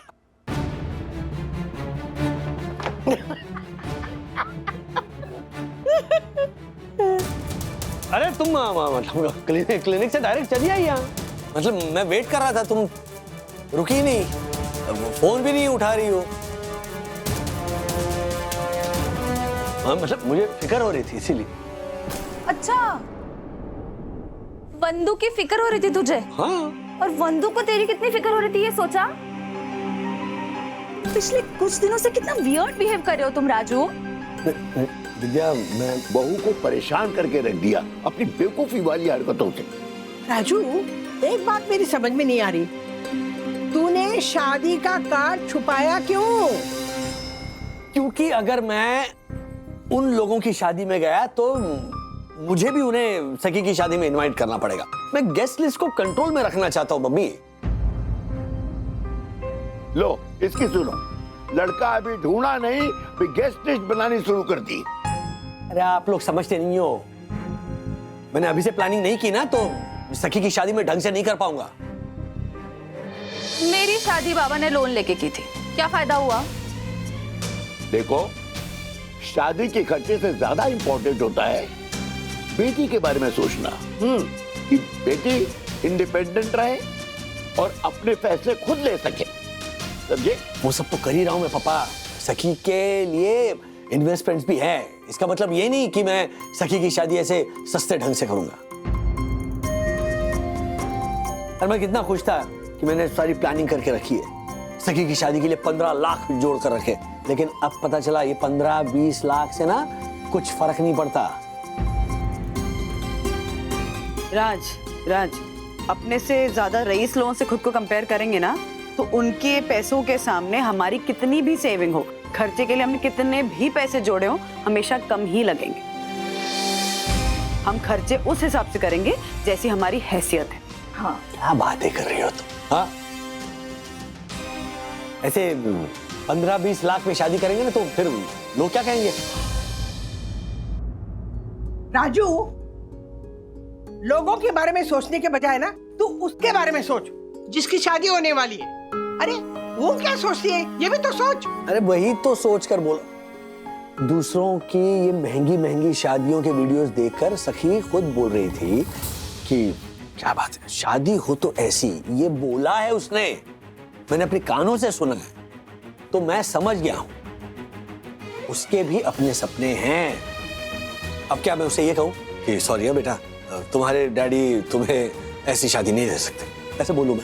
अरे तुम मतलब क्लिनिक से डायरेक्ट चली आई यहाँ? मतलब मैं वेट कर रहा था, तुम रुकी नहीं, फोन भी नहीं उठा रही हो। हाँ, मतलब मुझे फिक्र हो रही थी इसीलिए। अच्छा, वंदू की फिक्र हो रही थी तुझे? हाँ। और वंदू को तेरी कितनी फिक्र हो रही थी ये सोचा? पिछले कुछ दिनों से कितना वियर्ड बिहेव कर रहे हो तुम राजू। विद्या, मैं बहू को परेशान करके रख दिया अपनी बेवकूफी वाली हरकतों से। राजू, एक बात मेरी समझ में नहीं आ रही, तूने शादी का कार्ड छुपाया क्यों? क्योंकि अगर मैं उन लोगों की शादी में गया तो मुझे भी उन्हें सखी की शादी में इनवाइट करना पड़ेगा। मैं गेस्ट लिस्ट को कंट्रोल में रखना चाहता हूँ मम्मी। लो, इसकी सुनो, लड़का अभी ढूंढा नहीं, भी गेस्ट लिस्ट बनानी शुरू कर दी। अरे आप लोग समझते नहीं हो, मैंने अभी से प्लानिंग नहीं की ना तो सखी की शादी में ढंग से नहीं कर पाऊंगा। मेरी शादी बाबा ने लोन लेके की थी, क्या फायदा हुआ? देखो, शादी के खर्चे से ज्यादा इंपॉर्टेंट होता है बेटी के बारे में सोचना, कि बेटी इंडिपेंडेंट रहे और अपने फैसले खुद ले सके, समझे? वो सब तो कर ही रहा हूं मैं पापा, सखी के लिए इन्वेस्टमेंट्स भी है। इसका मतलब ये नहीं कि मैं सखी की शादी ऐसे सस्ते ढंग से करूंगा। और मैं कितना खुश था कि मैंने सारी प्लानिंग करके रखी है, सखी की शादी के लिए 15 लाख जोड़ कर रखे, लेकिन अब पता चला ये 15-20 लाख से ना कुछ फर्क नहीं पड़ता। राज, अपने से ज्यादा रईस लोगों से खुद को कंपेयर करेंगे ना तो उनके पैसों के सामने हमारी कितनी भी सेविंग हो, खर्चे के लिए हमने कितने भी पैसे जोड़े हो, हमेशा कम ही लगेंगे। हम खर्चे उस हिसाब से करेंगे जैसी हमारी हैसियत है। हाँ, क्या बातें कर रही हो तुम? हाँ, ऐसे 15-20 लाख में शादी करेंगे ना तो फिर लोग क्या कहेंगे? राजू, लोगों के बारे में सोचने के बजाय ना तू उसके बारे में सोच जिसकी शादी होने वाली है। अरे वो क्या सोचती है ये भी तो सोच। अरे वही तो सोच कर बोला। दूसरों की ये महंगी महंगी शादियों के वीडियोस देखकर सखी खुद बोल रही थी कि क्या बात है, शादी हो तो ऐसी, ये बोला है उसने, मैंने अपने कानों से सुना है, तो मैं समझ गया हूं उसके भी अपने सपने हैं। अब क्या मैं उसे ये कहूं कि सॉरी बेटा, तुम्हारे डैडी तुम्हें ऐसी शादी नहीं दे सकते, ऐसे बोलूं मैं?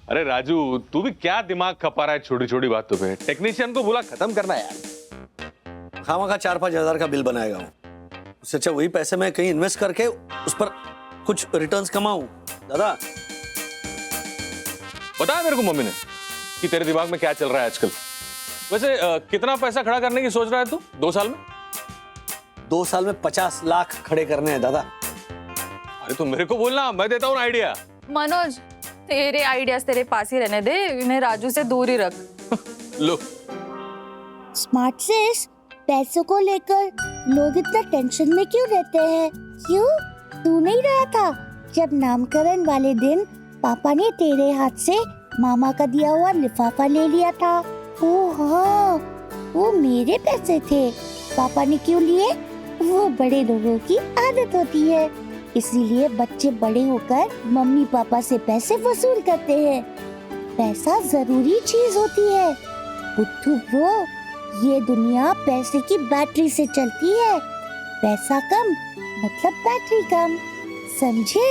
अरे राजू, तू भी क्या दिमाग खपा रहा है छोटी छोटी बातों पे? टेक्नीशियन को बोला खत्म करना यार। खामा का 4-5 हजार का बिल बनाएगा हूँ, उससे अच्छा वही पैसे मैं कहीं इन्वेस्ट करके उस पर कुछ रिटर्न्स कमाऊं। दादा, बताया मेरे को मम्मी ने कि तेरे दिमाग में क्या चल रहा है आजकल। वैसे कितना पैसा खड़ा करने की सोच रहा है तू 2 साल में? 2 साल में 50 लाख खड़े करने हैं दादा। अरे तू मेरे को बोलना, मैं देता हूँ आइडिया। मनोज, तेरे आइडियाज तेरे पास ही रहने दे, इन्हें राजू से दूर ही रख। लो। स्मार्ट सिस, पैसों को लेकर लोग इतना टेंशन में क्यों रहते हैं? क्यों? तू नहीं रहा था जब नामकरण वाले दिन पापा ने तेरे हाथ से मामा का दिया हुआ लिफाफा ले लिया था। ओह हाँ, वो मेरे पैसे थे। पापा ने क्यों लिए? वो बड़े लोगों की आदत होती है, इसीलिए बच्चे बड़े होकर मम्मी पापा से पैसे वसूल करते हैं। पैसा जरूरी चीज होती है बुद्धू ब्रो। ये दुनिया पैसे की बैटरी से चलती है। पैसा कम मतलब बैटरी कम, समझे?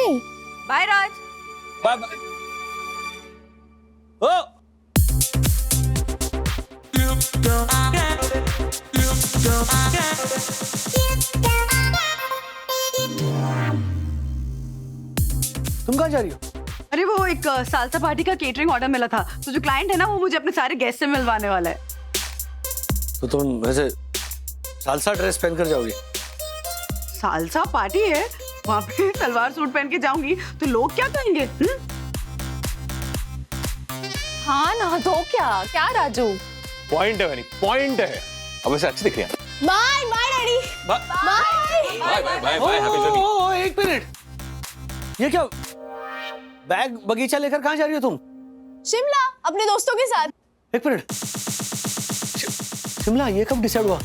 बाय राज। Bye bye. ओ तुम कहाँ जा रही हो? अरे वो एक सालसा पार्टी का केटरिंग ऑर्डर मिला था, तो जो क्लाइंट है ना वो मुझे अपने सारे गेस्ट से मिलवाने वाला है। तो तुम वैसे सालसा ड्रेस पहनकर जाओगी? सालसा पार्टी है, वहाँ पे सलवार सूट पहन के जाऊंगी तो लोग क्या कहेंगे? हाँ ना तो क्या राजू? पॉइंट है बनी, पॉइंट है। अब वैसे अच्छी दिख रही है। Bye bye daddy. Bye bye bye bye happy journey. एक मिनट, ये क्या बैग बगीचा लेकर कहाँ जा रही हो तुम? शिमला अपने दोस्तों के साथ। एक मिनट, शिमला ये कब डिसाइड हुआ?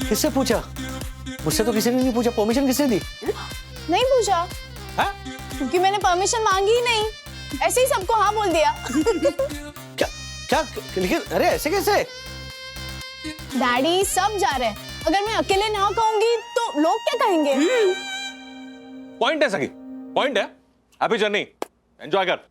किससे पूछा? मुझसे तो किसी ने नहीं पूछा। परमिशन किसने दी? नहीं पूछा। हाँ? क्योंकि मैंने परमिशन मांगी ही नहीं, ऐसे ही सबको हाँ बोल दिया। क्या क्या लेकिन अरे ऐसे कैसे? डैडी सब जा रहे हैं, अगर मैं अकेले ना कहूंगी तो लोग क्या कहेंगे? पॉइंट है सखी, पॉइंट है। हैप्पी जर्नी, एंजॉय कर।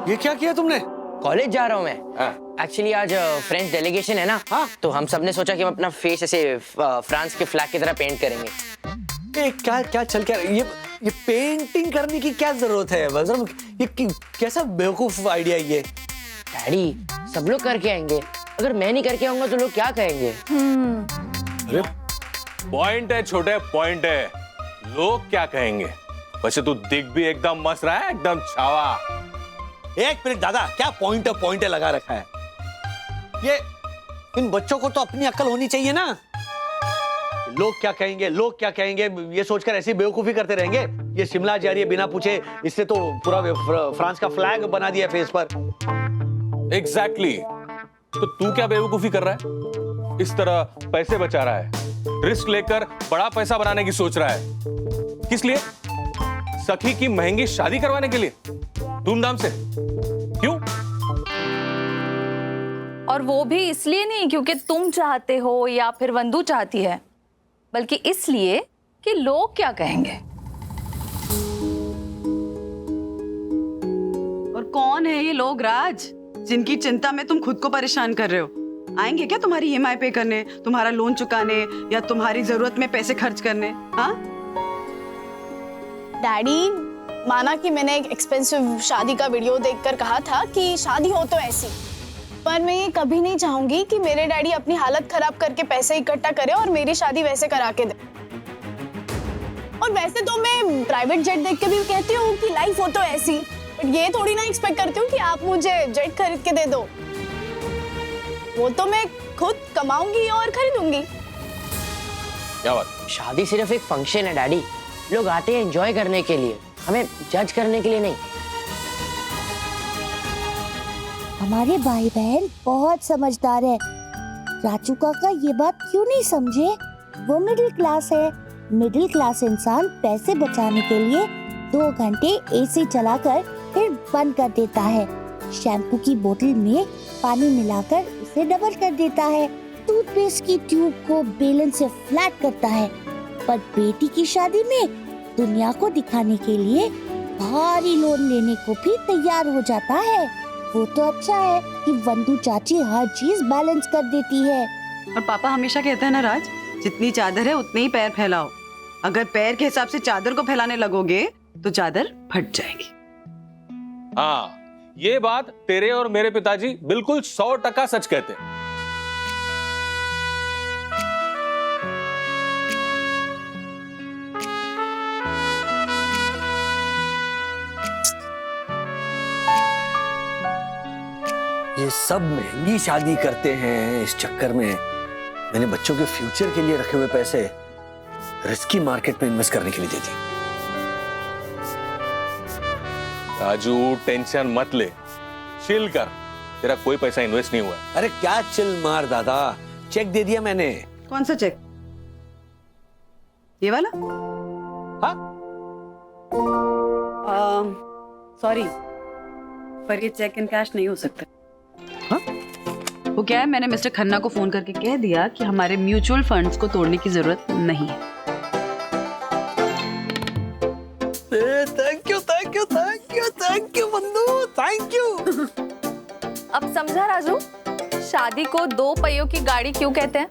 ये क्या किया तुमने? कॉलेज जा रहा हूँ मैं। एक्चुअली आज फ्रेंच डेलीगेशन है ना, तो हम सब ने सोचा कि हम अपना फेस ऐसे फ्रांस के फ्लैग की तरह पेंट करेंगे। क्या क्या चल क्या ये पेंटिंग करने की क्या जरूरत है? मतलब ये कैसा बेवकूफ आइडिया ये? डैडी सब लोग करके आएंगे, अगर मैं नहीं करके आऊंगा तो लोग क्या कहेंगे? अरे पॉइंट है छोटे, पॉइंट है। लोग क्या कहेंगे? वैसे तू दिख भी एकदम मस्त रहा है, एकदम छावा। एक मिनट दादा, क्या पॉइंट लगा रखा है? ये इन बच्चों को तो अपनी अक्ल होनी चाहिए ना। लोग क्या कहेंगे, लोग क्या कहेंगे, ये सोचकर ऐसी बेवकूफी करते रहेंगे। ये शिमला जा रही है बिना पूछे, इससे तो पूरा फ्रांस का फ्लैग बना दिया फेस पर। एग्जैक्टली। तो तू क्या बेवकूफी कर रहा है? इस तरह पैसे बचा रहा है, रिस्क लेकर बड़ा पैसा बनाने की सोच रहा है। किस लिए? सखी की महंगी शादी करवाने के लिए, धूमधाम से। क्यों? और वो भी इसलिए नहीं क्योंकि तुम चाहते हो या फिर वंदू चाहती है, बल्कि इसलिए कि लोग क्या कहेंगे। और कौन है ये लोग राज, जिनकी चिंता में तुम खुद को परेशान कर रहे हो? आएंगे क्या तुम्हारी EMI पे करने, तुम्हारा लोन चुकाने या तुम्हारी जरूरत में पैसे खर्च करने? हाँ डैडी, माना कि मैंने एक एक्सपेंसिव शादी का वीडियो देखकर कहा था कि शादी हो तो ऐसी, पर मैं ये कभी नहीं चाहूंगी कि मेरे डैडी अपनी हालत खराब करके पैसे इकट्ठा करे और मेरी शादी वैसे करा के दे। और वैसे तो मैं प्राइवेट जेट देख के भी कहती हूँ कि लाइफ हो तो ऐसी, बट ये थोड़ी ना एक्सपेक्ट करती हूँ कि आप मुझे जेट खरीद के दे दो। वो तो मैं खुद कमाऊंगी और खरीदूंगी। क्या बात? शादी सिर्फ एक फंक्शन है डैडी, लोग आते हैं एंजॉय करने के लिए, हमें जज करने के लिए नहीं। हमारे भाई बहन बहुत समझदार है। राजू काका ये बात क्यों नहीं समझे? वो मिडिल क्लास है। मिडिल क्लास इंसान पैसे बचाने के लिए 2 घंटे AC चलाकर फिर बंद कर देता है। शैम्पू की बोतल में पानी मिलाकर उसे डबल कर देता है। टूथपेस्ट की ट्यूब को बेलन से फ्लैट करता है। पर बेटी की शादी में दुनिया को दिखाने के लिए भारी लोन लेने को भी तैयार हो जाता है। वो तो अच्छा है कि वंदू चाची हर चीज बैलेंस कर देती है। और पापा हमेशा कहते हैं ना राज, जितनी चादर है उतने ही पैर फैलाओ। अगर पैर के हिसाब से चादर को फैलाने लगोगे तो चादर फट जाएगी। हाँ, ये बात तेरे और मेरे पिताजी बिल्कुल 100% सच कहते हैं। ये सब महंगी शादी करते हैं, इस चक्कर में मैंने बच्चों के फ्यूचर के लिए रखे हुए पैसे रिस्की मार्केट में इन्वेस्ट करने के लिए दे दिए। राजू टेंशन मत ले, चिल कर, तेरा कोई पैसा इन्वेस्ट नहीं हुआ है। अरे क्या चिल मार दादा, चेक दे दिया मैंने। कौन सा चेक? ये वाला? हाँ। सॉरी, पर ये चेक इन कैश नहीं हो सकता। हाँ? वो क्या है, मैंने मिस्टर खन्ना को फोन करके कह दिया कि हमारे म्यूचुअल फंड्स को तोड़ने की जरूरत नहीं है। Thank you thank you thank you thank you बंधु, थैंक यू। अब समझा राजू, शादी को दो पहियों की गाड़ी क्यों कहते हैं?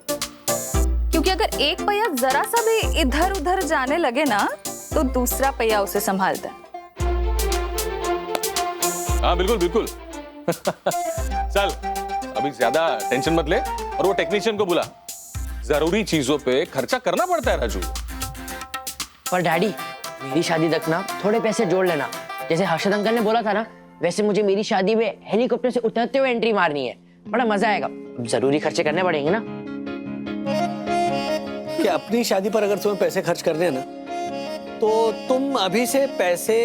क्योंकि अगर एक पहिया जरा सा भी इधर उधर जाने लगे ना तो दूसरा पहिया उसे संभालता है। हाँ बिल्कुल बिल्कुल। चल अभी ज्यादा टेंशन मत ले और वो टेक्नीशियन को बुला, जरूरी चीजों पे खर्चा करना पड़ता है राजू। पर डैडी, मेरी शादी तक ना थोड़े पैसे जोड़ लेना, जैसे हर्षद अंकल ने बोला था ना, वैसे मुझे मेरी शादी में हेलीकॉप्टर से उतरते हुए एंट्री मारनी है, बड़ा मजा आएगा। जरूरी खर्चे करने पड़ेंगे ना। कि अपनी शादी पर अगर तुम्हें पैसे खर्च करने हैं ना, तो तुम अभी से पैसे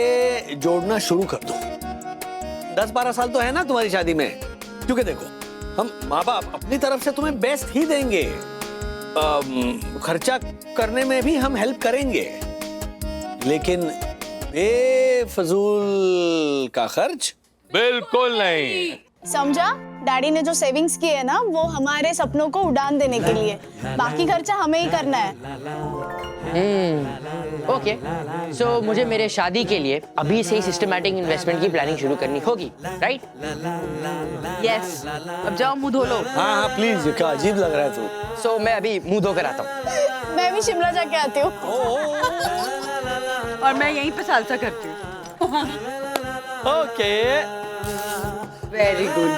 जोड़ना शुरू कर दो। 10-12 साल तो है ना तुम्हारी शादी में, क्योंकि देखो हम माँ बाप अपनी तरफ से तुम्हें बेस्ट ही देंगे, खर्चा करने में भी हम हेल्प करेंगे, लेकिन बेफजूल का खर्च बिल्कुल नहीं। समझा? डैडी ने जो सेविंग्स की है ना, वो हमारे सपनों को उड़ान देने के लिए, बाकी खर्चा हमें ही करना है। ओके, सो मुझे मेरे शादी के लिए अभी से ही सिस्टमैटिक इन्वेस्टमेंट की प्लानिंग शुरू करनी होगी, राइट? यस, अब जाओ मुंह धो लो। हाँ हाँ प्लीज, क्या अजीब लग रहा है तू। सो मैं अभी मुंह धो कर आता हूँ। मैं भी शिमला जाके आती हूँ। और मैं यहीं पे सालसा करती हूँ। Okay, very good.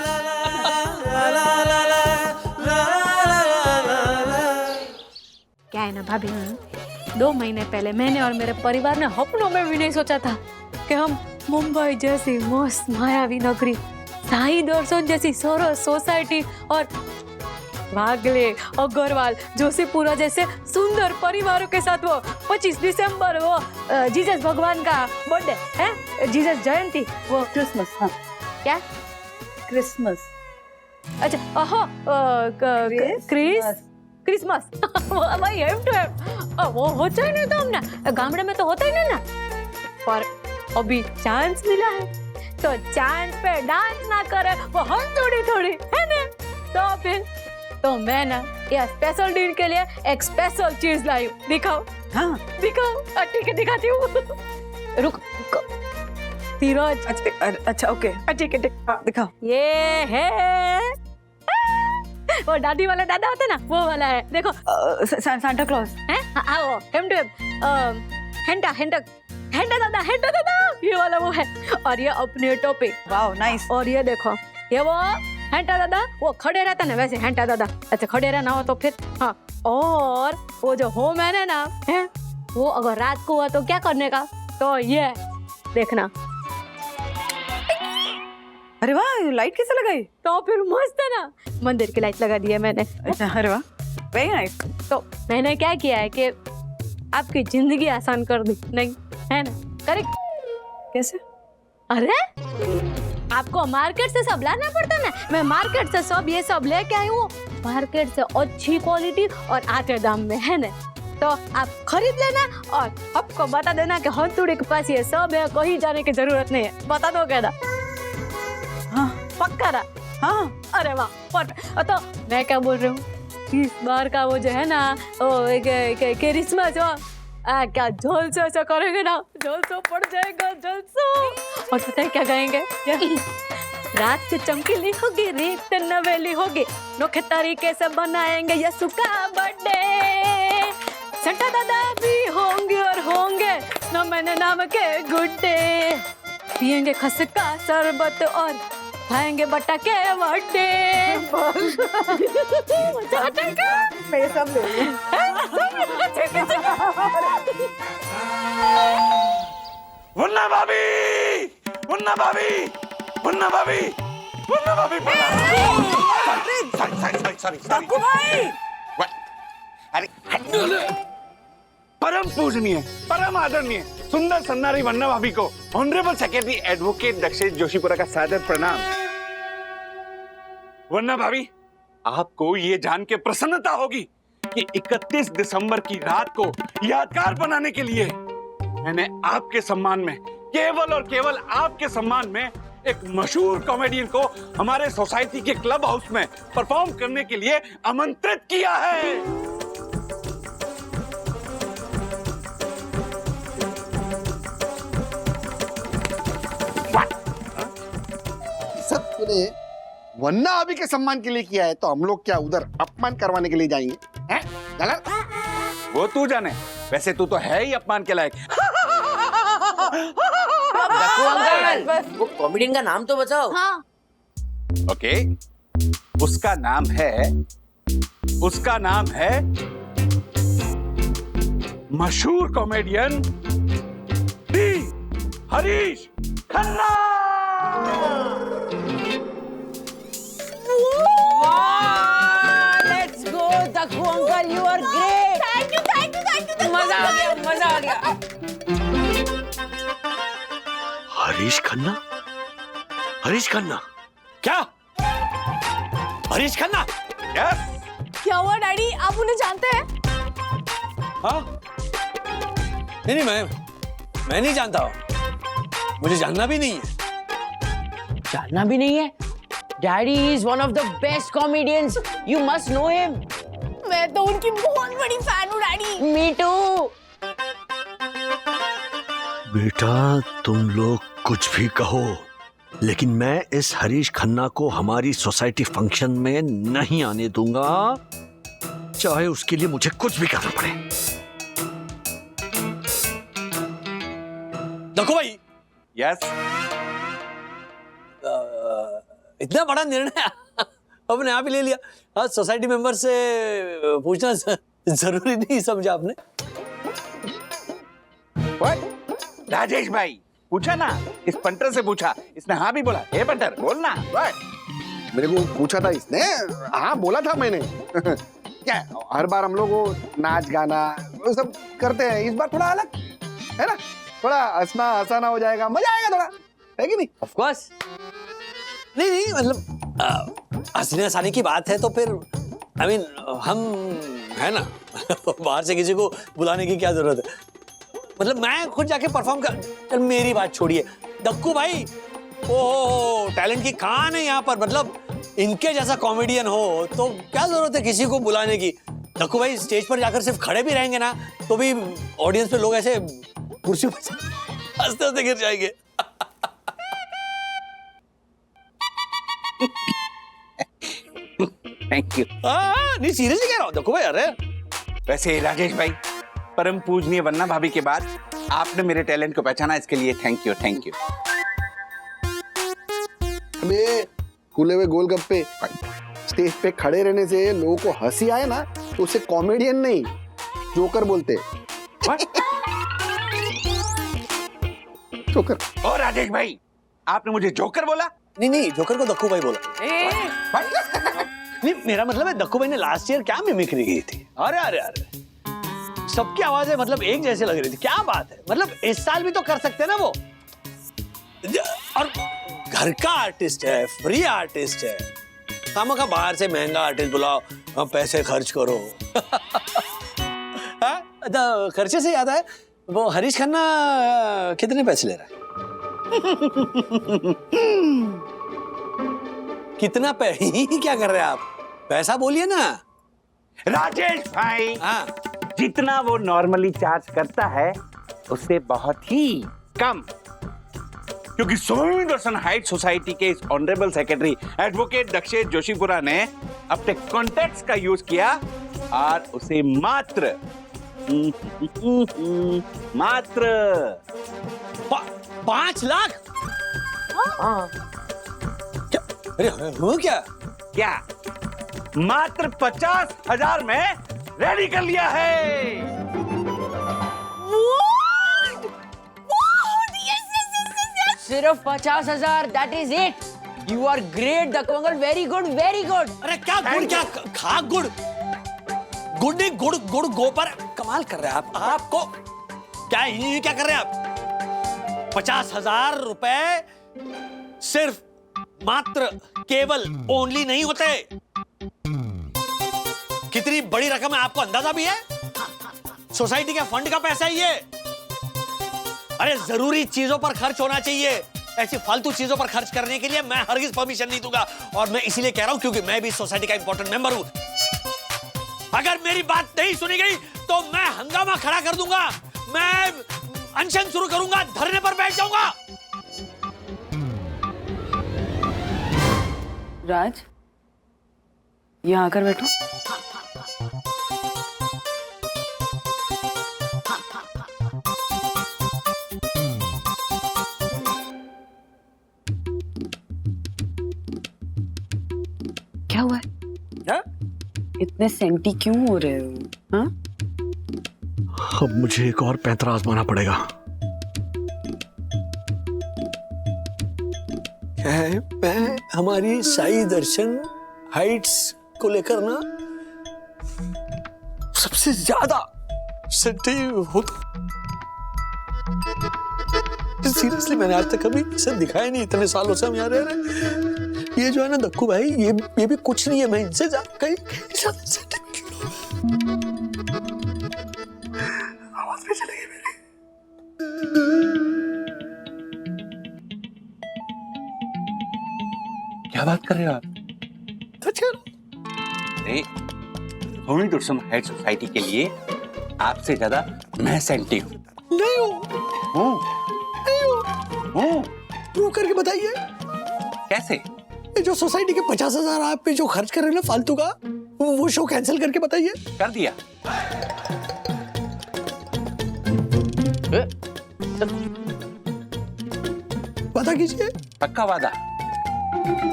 क्या है ना भाभी, 2 महीने पहले मैंने और मेरे परिवार ने अपनों में भी नहीं सोचा था कि हम मुंबई जैसी मस्त मायावी नगरी, साई दर्शन जैसी सरस सोसाइटी और वागले, अग्रवाल, जोशीपुरा जैसे सुंदर परिवारों के साथ वो 25 दिसंबर वो जीसस भगवान का बर्थडे है, जीसस जयंती, वो क्रिसमस। हाँ, क्या क्रिसमस? अच्छा, क्रिसमस भाई, वो होता ही नहीं तो हमने गामड़े में तो होता ही नहीं ना, पर अभी चांस मिला है तो चांस पे डांस ना करे वो हम थोड़ी है ना, तो फिर तो मैं ना ये स्पेशल डील के लिए एक स्पेशल चीज लाई हूँ। दिखाओ? हाँ दिखाओ। ठीक है दिखाती हूँ। रुक धीरज। अच्छा ओके, ठीक है दिखाओ। ये है वो दादी वाला दादा होता है ना, वो वाला है, देखो। सांता क्लॉज है? आओ हेंटा दादा, ये वाला वो है, और ये अपने टोपी। Wow nice. और ये देखो, ये वो हेंटा दादा, वो खड़े रहता ना वैसे हेंटा दादा, अच्छा खड़े रहना हो तो फिर। हाँ, और वो जो होम है ना है, वो अगर रात को हुआ तो क्या करने का, तो ये देखना। अरे वाह, लाइट कैसे लगाई? तो फिर मस्त है ना, मंदिर की लाइट लगा दी है मैंने। अच्छा, अरे वाह, वेरी नाइस। तो मैंने क्या किया है कि आपकी जिंदगी आसान कर दी, नहीं है ना? करेक्ट? कैसे? अरे आपको मार्केट से सब लाना पड़ता ना, मैं मार्केट से सब ये सब लेके आई हूँ, मार्केट से अच्छी क्वालिटी और आते दाम में, है ना? तो आप खरीद लेना और आपको बता देना कि हथौड़ी के पास ये सब है, कहीं जाने की जरूरत नहीं है, बता दो क्या? हाँ पक्का ना? हाँ, अरे वाह परफेक्ट। तो मैं क्या बोल रही हूँ, इस बार का वो जो है ना, क्रिसमस, क्या झोलसो से करेंगे ना, झोलसो पड़ जाएगा, झोलसो। और पता है क्या गाएंगे? रात से चमकीली होगी, रीत नवेली होगी, नोखे तरीके से बनाएंगे यसु का बर्थडे, संता दादा भी होंगे और होंगे न मैंने नाम के गुड्डे, पियेंगे खसका शरबत और खाएंगे बटाके वड्डे। मैं सब ले मुन्ना भाभी, मुन्ना भाभी, मुन्ना भाभी, वन्ना भाभी सॉरी अरे परम पूजनीय, परम आदरणीय, सुंदर सन्नारी वन्ना भाभी को honourable secretary advocate Dakshesh Joshipura का सादर प्रणाम। वन्ना भाभी, आपको ये जान के प्रसन्नता होगी कि 31 दिसंबर की रात को यादगार बनाने के लिए मैंने आपके सम्मान में, केवल और केवल आपके सम्मान में, एक मशहूर कॉमेडियन को हमारे सोसाइटी के क्लब हाउस में परफॉर्म करने के लिए आमंत्रित किया है। सब तूने वन्ना अभी के सम्मान के लिए किया है, तो हम लोग क्या उधर अपमान करवाने के लिए जाएंगे? हैं? गलत? वो तू जाने, वैसे तू तो है ही अपमान के लायक। अंकल, वो कॉमेडियन का नाम तो बताओ। हाँ। ओके, उसका नाम है मशहूर कॉमेडियन डी Harish Khanna. Let's go Dakku uncle, you are great. Thank you. मजा आ गया। हरीश खन्ना? हरीश खन्ना? क्या? हरीश खन्ना? यस। क्या हुआ डैडी, आप उन्हें जानते हैं? हाँ? नहीं, मैं नहीं जानता हूँ। मुझे जानना भी नहीं है। जानना भी नहीं है? Daddy is one of the best comedians, you must know him. मैं तो उनकी बहुत बड़ी फैन हूँ डैडी। Me to. बेटा, तुम लोग कुछ भी कहो, लेकिन मैं इस हरीश खन्ना को हमारी सोसाइटी फंक्शन में नहीं आने दूंगा, चाहे उसके लिए मुझे कुछ भी करना पड़े। देखो भाई। यस। इतना बड़ा निर्णय अपने आप ही ले लिया। हाँ, सोसाइटी मेंबर से पूछना जरूरी नहीं समझा आपने? राजेश भाई, पूछा ना, इस पंटर से पूछा, इसने हाँ भी बोला। हे पंटर, बोलना। मेरे को पूछा था इसने, हाँ बोला था मैंने। क्या हर बार हम लोग वो नाच गाना वो सब करते हैं, इस बार थोड़ा अलग है ना, थोड़ा हंसना हंसाना हो जाएगा, मजा आएगा थोड़ा, है कि नहीं? Of course. नहीं, मतलब हंसने हंसाने की बात है तो फिर आई मीन हम है ना, बाहर से किसी को बुलाने की क्या जरूरत है? मतलब मैं खुद जाके परफॉर्म कर। चल मेरी बात छोड़िए दक्कू भाई, ओ टैलेंट की खान है यहाँ पर, मतलब इनके जैसा कॉमेडियन हो तो क्या जरूरत है किसी को बुलाने की? दक्कू भाई स्टेज पर जाकर सिर्फ खड़े भी रहेंगे ना तो भी ऑडियंस पे लोग ऐसे कुर्सी पर हंसते हंसते गिर जाएंगे। Thank you. नहीं सीरियसली कह रहा हूँ दक्कू भाई। अरे वैसे राजेश भाई, परम पूजनीय वन्ना भाभी के बाद आपने मेरे टैलेंट को पहचाना, इसके लिए थैंक यू। अबे खुले हुए गोलगप्पे स्टेज पे खड़े रहने से लोगों को हंसी आए ना तो उसे कॉमेडियन नहीं जोकर बोलते। जोकर। और राजेश भाई, आपने मुझे जोकर बोला? नहीं, जोकर को दक्कू भाई बोला। नहीं, मेरा मतलब है दक्कू भाई ने लास्ट ईयर क्या मिमिक्री की थी। अरे सबकी आवाजें मतलब एक जैसे लग रही थी। क्या बात है, मतलब इस साल भी तो कर सकते हैं ना वो। और घर का आर्टिस्ट है, फ्री आर्टिस्ट है, खामखा बाहर से महंगा आर्टिस्ट बुलाओ, पैसे खर्च करो। खर्चे से याद है, वो हरीश खन्ना कितने पैसे ले रहा है? कितना क्या कर रहे हैं आप? पैसा बोलिए ना। राजेश भाई, हाँ, जितना वो नॉर्मली चार्ज करता है उससे बहुत ही कम, क्योंकि स्वामी दर्शन हाइट सोसाइटी के इस honourable secretary advocate Dakshesh Joshipura ने अपने कॉन्टैक्ट्स का यूज किया और उसे मात्र 5 लाख। हाँ। क्या? अरे वो क्या मात्र 50,000 में रेडी कर लिया है। सिर्फ 50,000, that is it. You are great Dakku uncle, very good very good. अरे क्या गुड़, क्या खा गुड़, गुड़ नहीं गुड़, गुड़ गोबर। कमाल कर रहे हैं आप। आपको क्या ये क्या कर रहे हैं आप? 50,000 रुपए सिर्फ मात्र केवल ओनली नहीं होते, कितनी बड़ी रकम है आपको अंदाजा भी है? सोसाइटी के फंड का पैसा है ये। अरे जरूरी चीजों पर खर्च होना चाहिए, ऐसी फालतू चीजों पर खर्च करने के लिए मैं हरगिज परमिशन नहीं दूंगा। और मैं इसीलिए कह रहा हूं क्योंकि मैं भी सोसाइटी का इंपॉर्टेंट मेंबर हूं। अगर मेरी बात नहीं सुनी गई तो मैं हंगामा खड़ा कर दूंगा, मैं अनशन शुरू करूंगा, धरने पर बैठ जाऊंगा। राज, यहाँ आकर बैठो। क्या हुआ है? इतने सेंटी क्यों हो रहे हो? हाँ? अब मुझे एक और पैंतरा आजमाना पड़ेगा। क्या है, मैं हमारी साई दर्शन हाइट्स को लेकर ना सबसे ज्यादा सेंटी होता। सीरियसली मैंने आज तक कभी इसे दिखाया नहीं, इतने सालों से हम यहाँ रह रहे। ये जो है ना दक्कू भाई, ये भी कुछ नहीं है, मैं इनसे कहीं आवाज भी चलेगी मेरी। क्या बात कर रहे हो आप? अरे होमी टूरिज्म हेड सोसाइटी के लिए आपसे ज्यादा मैं सेंटी हूँ। नहीं हो, प्रूव करके बताइए। कैसे? ये जो सोसाइटी के 50,000 आप पे जो खर्च कर रहे हैं ना फालतू का, वो शो कैंसिल करके बताइए। कर दिया। वादा कीजिए। पक्का वादा।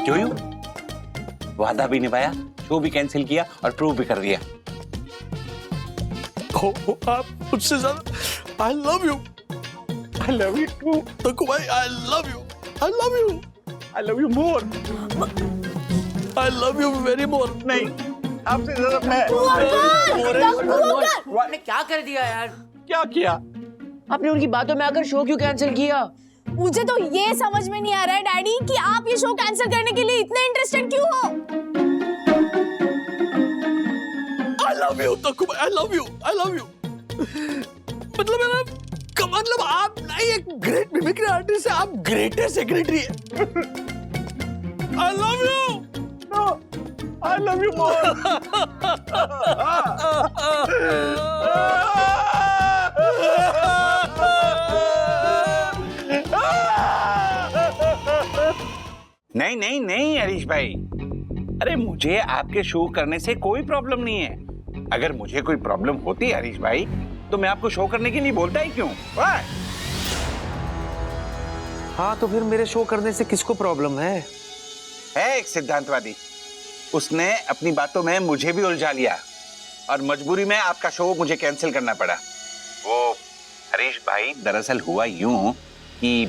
क्यों यूं? वादा भी निभाया, शो भी कैंसिल किया और प्रूव भी कर दिया। आप मुझसे ज्यादा I love you. I love you too Dakku भाई। I love you, I love you, I love you more, I love you very more. नहीं, आपसे ज्यादा मैं। आपने क्या कर दिया यार? क्या किया? आपने उनकी बातों में आकर शो क्यों कैंसिल किया? मुझे तो ये समझ में नहीं आ रहा है डैडी कि आप ये शो कैंसिल करने के लिए इतने इंटरेस्टेड क्यों हो? आई लव यू दक्कू भाई, I love you, I love you. मतलब आप नहीं एक ग्रेट मिमिक्री आर्टिस्ट है, आप ग्रेटेस्ट सेक्रेटरी है। I love you. No, I love you more. नहीं नहीं नहीं हरीश भाई, अरे मुझे आपके शो करने से कोई प्रॉब्लम नहीं है। अगर मुझे कोई प्रॉब्लम होती है हरीश भाई तो मैं आपको शो करने के लिए बोलता ही क्यों? हाँ तो फिर मेरे शो करने से किसको प्रॉब्लम है? एक सिद्धांतवादी, उसने अपनी बातों में मुझे भी उलझा लिया और मजबूरी में आपका शो मुझे कैंसिल करना पड़ा। वो हरीश भाई दरअसल हुआ यूं कि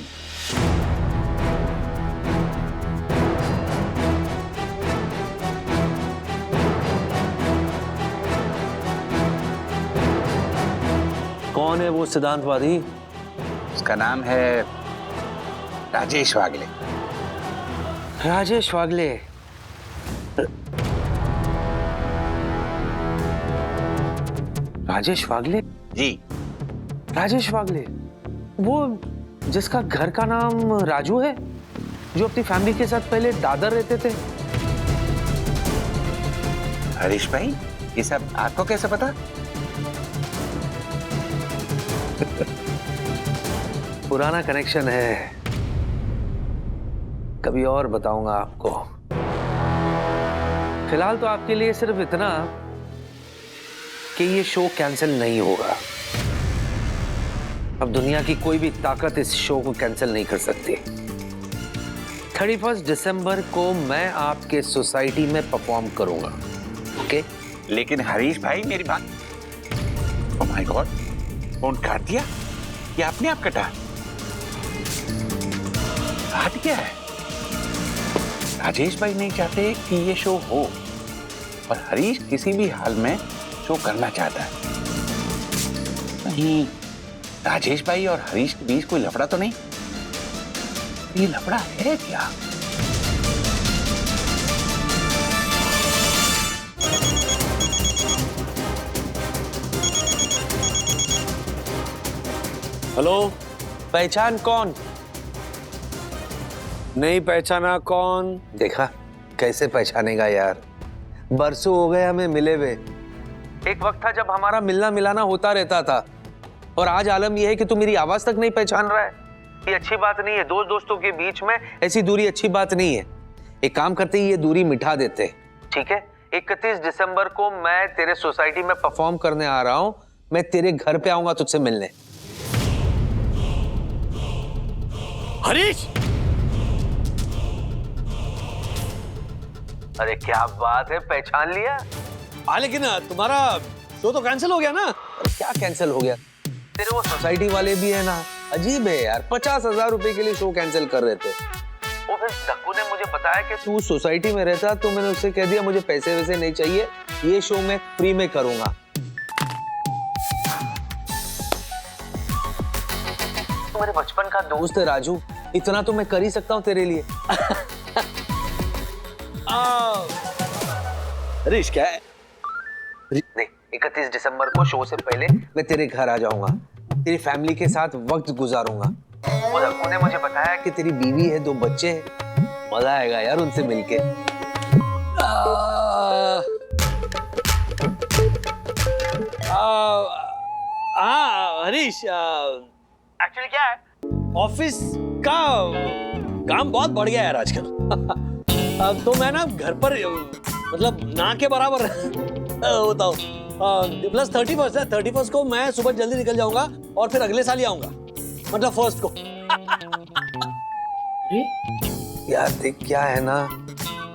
कौन है वो सिद्धांतवादी? उसका नाम है राजेश वागले। राजेश वागले? राजेश वागले? जी, राजेश वागले, वो जिसका घर का नाम राजू है, जो अपनी फैमिली के साथ पहले दादर रहते थे। हरीश भाई, ये सब आपको कैसे पता? पुराना कनेक्शन है, कभी और बताऊंगा आपको। फिलहाल तो आपके लिए सिर्फ इतना कि ये शो कैंसिल नहीं होगा। अब दुनिया की कोई भी ताकत इस शो को कैंसिल नहीं कर सकती। 31 दिसंबर को मैं आपके सोसाइटी में परफॉर्म करूंगा, ओके? लेकिन हरीश भाई मेरी बात, ओह माय गॉड, फोन काट दिया? ये आपने आप कटा? काट गया है? राजेश भाई नहीं चाहते कि ये शो हो, और हरीश किसी भी हाल में शो करना चाहता है। नहीं, राजेश भाई और हरीश के बीच कोई लफड़ा तो नहीं? ये लफड़ा है क्या? हेलो, पहचान कौन? नहीं पहचाना कौन? देखा कैसे पहचानेगा यार, बरसों हो गए हमें मिले हुए। एक वक्त था जब हमारा मिलना मिलाना होता रहता था, और आज आलम यह है कि तू मेरी आवाज तक नहीं पहचान रहा है। ये अच्छी बात नहीं है, दोस्तों के बीच में ऐसी दूरी अच्छी बात नहीं है। एक काम करते ही ये दूरी मिटा देते, ठीक है? 31 दिसंबर को मैं तेरे सोसाइटी में परफॉर्म करने आ रहा हूं, मैं तेरे घर पे आऊंगा तुझसे मिलने। हरीश, अरे क्या बात है, पहचान लिया? लेकिन तुम्हारा शो तो कैंसिल हो गया ना? अरे क्या कैंसिल हो गया? तेरे वो सोसाइटी वाले भी है ना, अजीब है यार, 50,000 रुपए के लिए शो कैंसिल कर रहे थे। वो फिर धक्कू ने मुझे बताया कि तू सोसाइटी में रहता, तो मैंने उससे कह दिया मुझे पैसे वैसे नहीं चाहिए, ये शो मैं फ्री में करूंगा। तो मेरे बचपन का दोस्त है राजू, इतना तो मैं कर ही सकता हूँ तेरे लिए। हरीश क्या है? नहीं, 31 दिसंबर को शो से पहले मैं तेरे घर आ जाऊंगा, तेरी फैमिली के साथ वक्त गुजारूंगा। और अक्कू ने मुझे बताया कि तेरी बीवी है, 2 बच्चे हैं, मजा आएगा यार उनसे मिलके। हरीश, एक्चुअली क्या है, ऑफिस का काम बहुत बढ़ गया यार आजकल। तो मैं ना घर पर मतलब ना के बराबर होता हूँ। प्लस 31 है, 31 को मैं सुबह जल्दी निकल जाऊंगा और फिर अगले साल ही आऊंगा, मतलब 1 को। यार देख क्या है ना,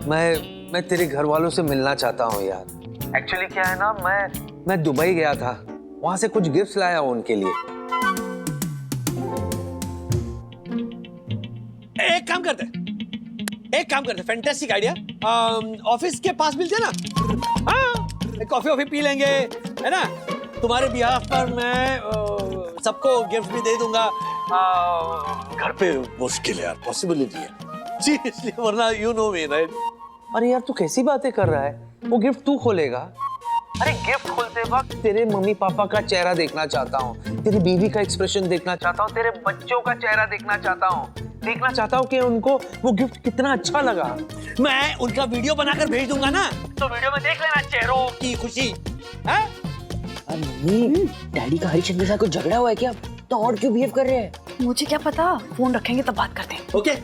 मैं तेरे घर वालों से मिलना चाहता हूँ यार। एक्चुअली क्या है ना, मैं दुबई गया था, वहां से कुछ गिफ्ट्स लाया हूँ उनके लिए। एक काम करते, फैंटास्टिक आइडिया। ऑफिस के पास मिलते हैं ना, हाँ, कॉफी पी लेंगे, है ना? तुम्हारे बिहाफ पर मैं सबको गिफ्ट भी दे दूंगा। घर पे मुश्किल है यार, पॉसिबिलिटी है सीरियसली, वरना यू नो मी राइट? अरे यार तू कैसी बातें कर रहा है, वो गिफ्ट तू खोलेगा? अरे गिफ्ट खोलते वक्त तेरे मम्मी पापा का चेहरा देखना चाहता हूँ, तेरी बीवी का एक्सप्रेशन देखना चाहता हूँ, तेरे बच्चों का चेहरा देखना चाहता हूँ कि उनको वो गिफ्ट कितना अच्छा लगा। मैं उनका वीडियो बनाकर भेज दूंगा ना, तो वीडियो में देख लेना चेहरों की खुशी है। मम्मी, डैडी का हरीशचंद्र के साथ कुछ झगड़ा हुआ है क्या? तो और क्यों बिहेव कर रहे हैं? मुझे क्या पता, फोन रखेंगे तब बात करते हैं। ओके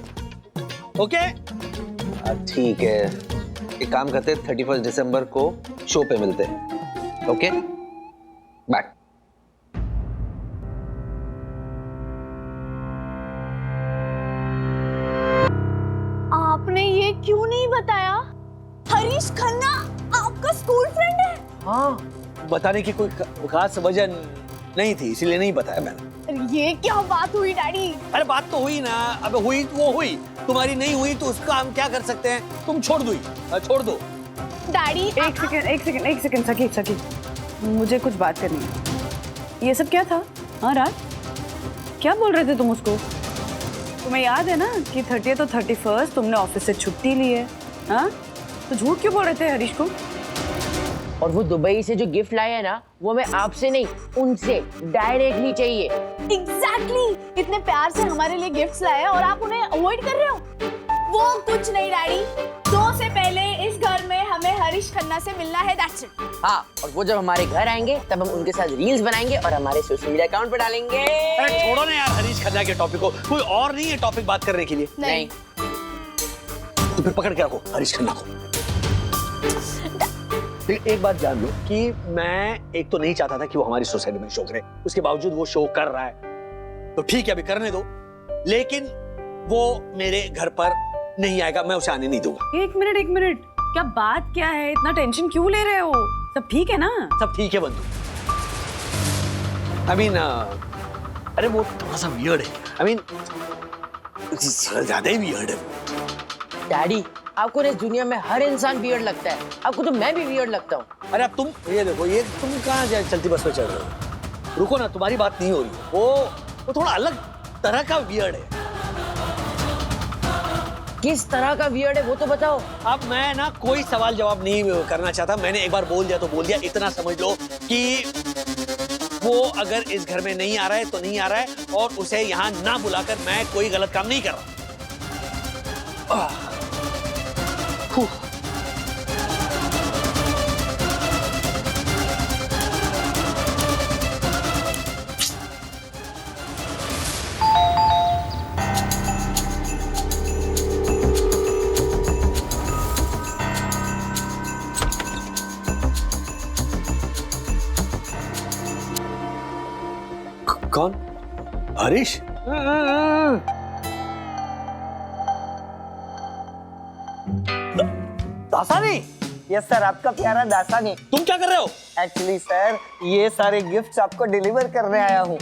ठीक है, एक काम करते हैं, 31 दिसंबर को शो पे मिलते हैं। Okay bye. आपने ये क्यों नहीं बताया? हरीश खन्ना आपका स्कूल फ्रेंड है? हाँ, बताने की कोई खास वजह नहीं थी, इसीलिए नहीं बताया मैंने। ये क्या बात हुई डैडी? अरे बात तो हुई ना, अब हुई तो वो हुई, तुम्हारी नहीं हुई तो उसका हम क्या कर सकते हैं? तुम छोड़ दो। डैडी एक सेकंड सकी, मुझे कुछ बात करनी है। ये सब क्या था? हाँ राज, क्या बोल रहे थे तुम उसको? तुम्हें याद है ना कि 30 और 31 तुमने ऑफिस से छुट्टी ली है, हाँ? तो झूठ क्यों बोल रहे थे हरीश को? और वो दुबई से जो गिफ्ट लाया है ना, वो मैं आपसे नहीं, उनसे डायरेक्टली चाहिए। एग्जैक्टली, इतने प्यार से हमारे लिए गिफ्ट्स लाए और आप उन्हें अवॉइड कर रहे हो? वो कुछ नहीं डैडी, शो से पहले इस घर में हमें हरीश खन्ना से मिलना है, दैट्स इट। हाँ, और वो जब हमारे घर आएंगे तब हम उनके साथ रील्स बनाएंगे और हमारे सोशल मीडिया अकाउंट पर डालेंगे। अरे छोड़ो ना यार हरीश खन्ना के टॉपिक को, कोई और नहीं है टॉपिक बात करने के लिए? नहीं। तो फिर पकड़ के रखो हरीश खन्ना को। एक बात जान लो कि मैं एक तो नहीं चाहता था कि वो हमारी सोसाइटी में शो करे, उसके बावजूद वो शो कर रहा है, तो ठीक है अभी करने दो, लेकिन वो मेरे घर पर नहीं आएगा, मैं उसे आने नहीं दूंगा। एक मिनट, क्या बात क्या है? इतना टेंशन क्यों ले रहे हो? सब ठीक है ना? सब ठीक है बंधु। I mean, अरे वो थोड़ा सा वियर्ड है, I mean, ज्यादा ही वियर्ड है। डैडी, आपको इस दुनिया में हर इंसान वियर्ड लगता है, आपको तो मैं भी वियर्ड लगता हूँ। अरे अब तुम ये देखो, ये तुम कहाँ चलती बस में चल रहे हो? रुको ना, तुम्हारी बात नहीं हो रही। वो थोड़ा अलग तरह का वियर्ड है। किस तरह का वियर्ड है वो तो बताओ। अब मैं ना कोई सवाल जवाब नहीं करना चाहता। मैंने एक बार बोल दिया तो बोल दिया। इतना समझ लो कि वो अगर इस घर में नहीं आ रहा है तो नहीं आ रहा है, और उसे यहाँ ना बुलाकर मैं कोई गलत काम नहीं कर रहा। कौन? हरीश? दासानी? यस सर, आपका प्यारा दासानी। तुम क्या कर रहे हो? एक्चुअली सर, ये सारे गिफ्ट्स आपको डिलीवर करने आया हूँ।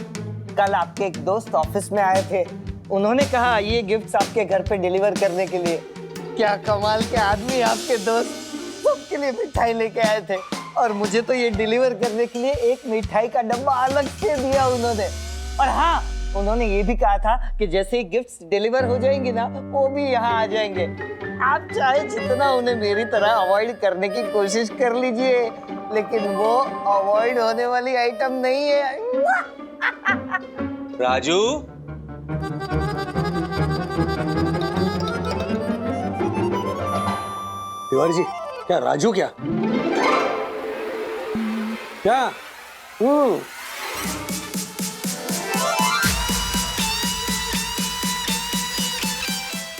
कल आपके एक दोस्त ऑफिस में आए थे, उन्होंने कहा ये गिफ्ट्स आपके घर पे डिलीवर करने के लिए। क्या कमाल के आदमी आपके दोस्त, सबके लिए मिठाई लेके आए थे, और मुझे तो ये डिलीवर करने के लिए एक मिठाई का डब्बा अलग से दिया उन्होंने। और हाँ, उन्होंने ये भी कहा था कि जैसे ही गिफ्ट्स डिलीवर हो जाएंगे ना, वो भी यहाँ आ जाएंगे। आप चाहे जितना उन्हें मेरी तरह अवॉइड करने की कोशिश कर लीजिए, लेकिन वो अवॉइड होने वाली आइटम नहीं है। राजू, तिवारी जी, क्या राजू? क्या क्या?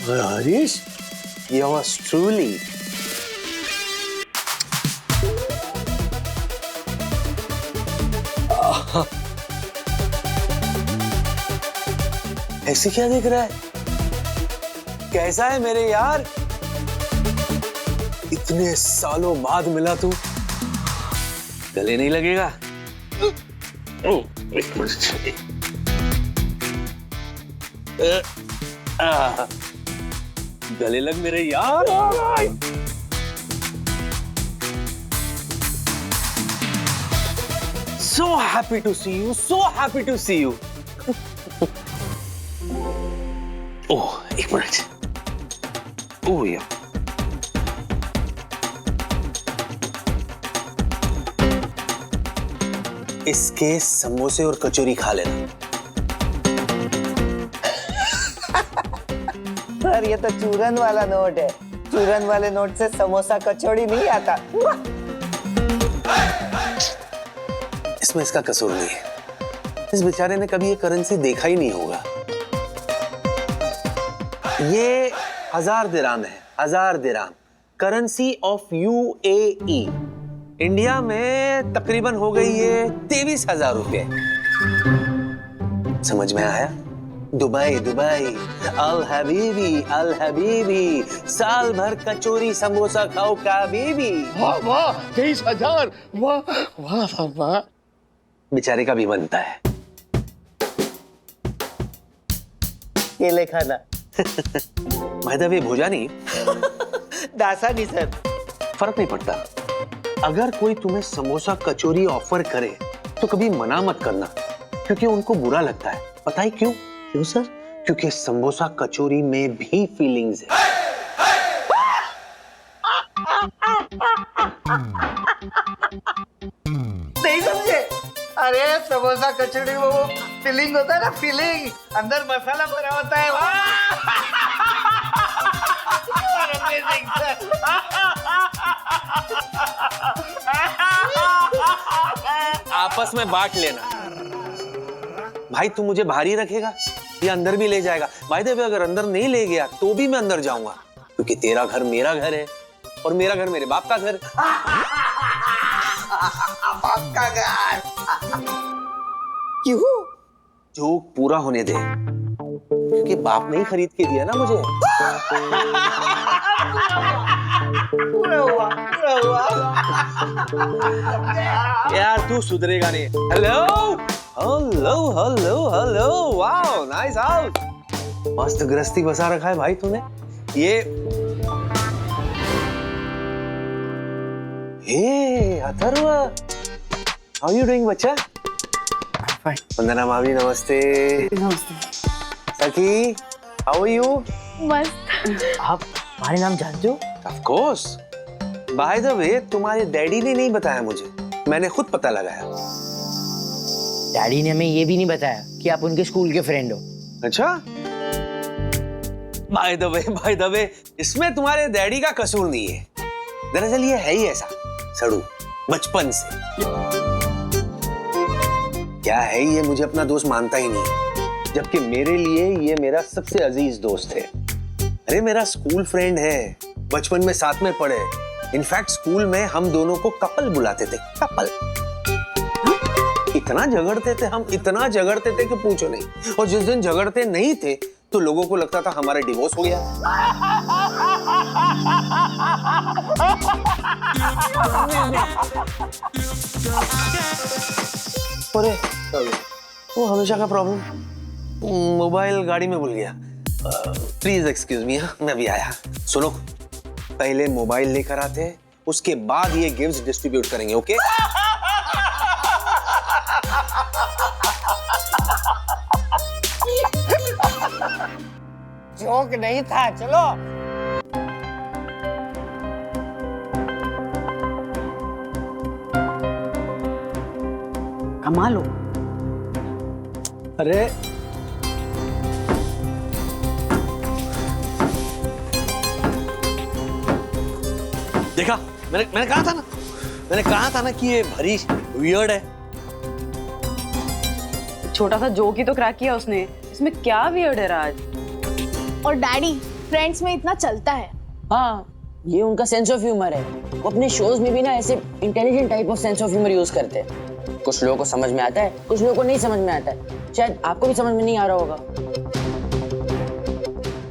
Harish, yours truly. ऐसे क्या देख रहा है? कैसा है मेरे यार? इतने सालों बाद मिला तू, गले नहीं लगेगा? एक मिनट। गले लग मेरे यार। So happy to see you, so happy to see you. ओह, एक मिनट। ओह यार, इसके समोसे और कचौरी खा लेना। सर, ये तो चूरन वाला नोट है। चूरन वाले नोट से समोसा कचौड़ी नहीं आता। इसमें इसका कसूर नहीं है। इस बेचारे ने कभी ये करेंसी देखा ही नहीं होगा। ये 1000 दिरहम है, 1000 दिरहम, करेंसी ऑफ UAE। इंडिया में तकरीबन हो गई ये 23,000 रुपए। समझ में आया? दुबई दुबई, अल हबीबी, साल भर कचौरी समोसा खाओ का बीबी। वाह वाह, 23,000, वाह वाह वाह। बेचारे का भी बनता है। केले खाना। भाई दबे भोजा नहीं। दासानी सर। फर्क नहीं पड़ता। अगर कोई तुम्हें समोसा कचौरी ऑफर करे तो कभी मना मत करना, क्योंकि उनको बुरा लगता है। पता है क्यों? क्यों सर? क्योंकि समोसा कचौरी में भी फीलिंग्स है। नहीं समझे? अरे समोसा कचौड़ी वो फीलिंग होता है ना, फीलिंग, अंदर मसाला भरा होता है। आपस में बांट लेना। भाई तू मुझे भारी रखेगा या अंदर भी ले जाएगा? भाई देव, अगर अंदर नहीं ले गया तो भी मैं अंदर जाऊंगा, क्योंकि तेरा घर मेरा घर है और मेरा घर मेरे बाप का घर। बाप का घर। क्यों? जोक पूरा होने दे, क्योंकि बाप ने ही खरीद के दिया ना मुझे। पूरा हुआ, पूरा हुआ। यार तू सुधरेगा नहीं। Hello hello hello hello, wow nice house. मस्त गृहस्थी बसा रखा है भाई तूने। ये हे अथर्व, हाउ यू डूइंग बच्चा? वंदना भाभी नमस्ते। नमस्ते। सखी, हाउ आर यू? मस्त। आप हमारे नाम जानते हो? Of course. बाय द वे, तुम्हारे डैडी ने नहीं बताया मुझे, मैंने खुद पता लगाया। डैडी ने हमें ये भी नहीं बताया कि आप उनके स्कूल के फ्रेंड हो। अच्छा? बाय द वे, इसमें तुम्हारे डैडी का कसूर नहीं है। दरअसल ये है ही ऐसा सड़ू, बचपन से। क्या है ये, मुझे अपना दोस्त मानता ही नहीं, जबकि मेरे लिए ये मेरा सबसे अजीज दोस्त है। अरे मेरा स्कूल फ्रेंड है, बचपन में साथ में पढ़े। इनफैक्ट स्कूल में हम दोनों को कपल बुलाते थे, कपल। इतना झगड़ते थे कि पूछो नहीं। और जिस दिन झगड़ते नहीं थे तो लोगों को लगता था हमारा डिवोर्स हो गया। अरे वो हमेशा का प्रॉब्लम, मोबाइल गाड़ी में भूल गया। प्लीज एक्सक्यूज मी, मैं अभी आया। सुनो, पहले मोबाइल लेकर आते हैं, उसके बाद ये गिफ्ट्स डिस्ट्रीब्यूट करेंगे, ओके? जोक नहीं था, चलो। कमाल हो। अरे देखा, मैंने कहा था ना कि ये हरीश वियर्ड है। छोटा सा जोक ही तो क्रैक किया उसने, इसमें क्या वियर्ड है राज? और डैडी, फ्रेंड्स में इतना चलता है। हाँ, ये उनका सेंस ऑफ ह्यूमर है। वो अपने शोज में भी ना ऐसे intelligent type of sense of humour use करते हैं। कुछ लोगों को समझ में आता है, कुछ लोगों को नहीं समझ में आता है। शायद आपको भी समझ में नहीं आ रहा होगा।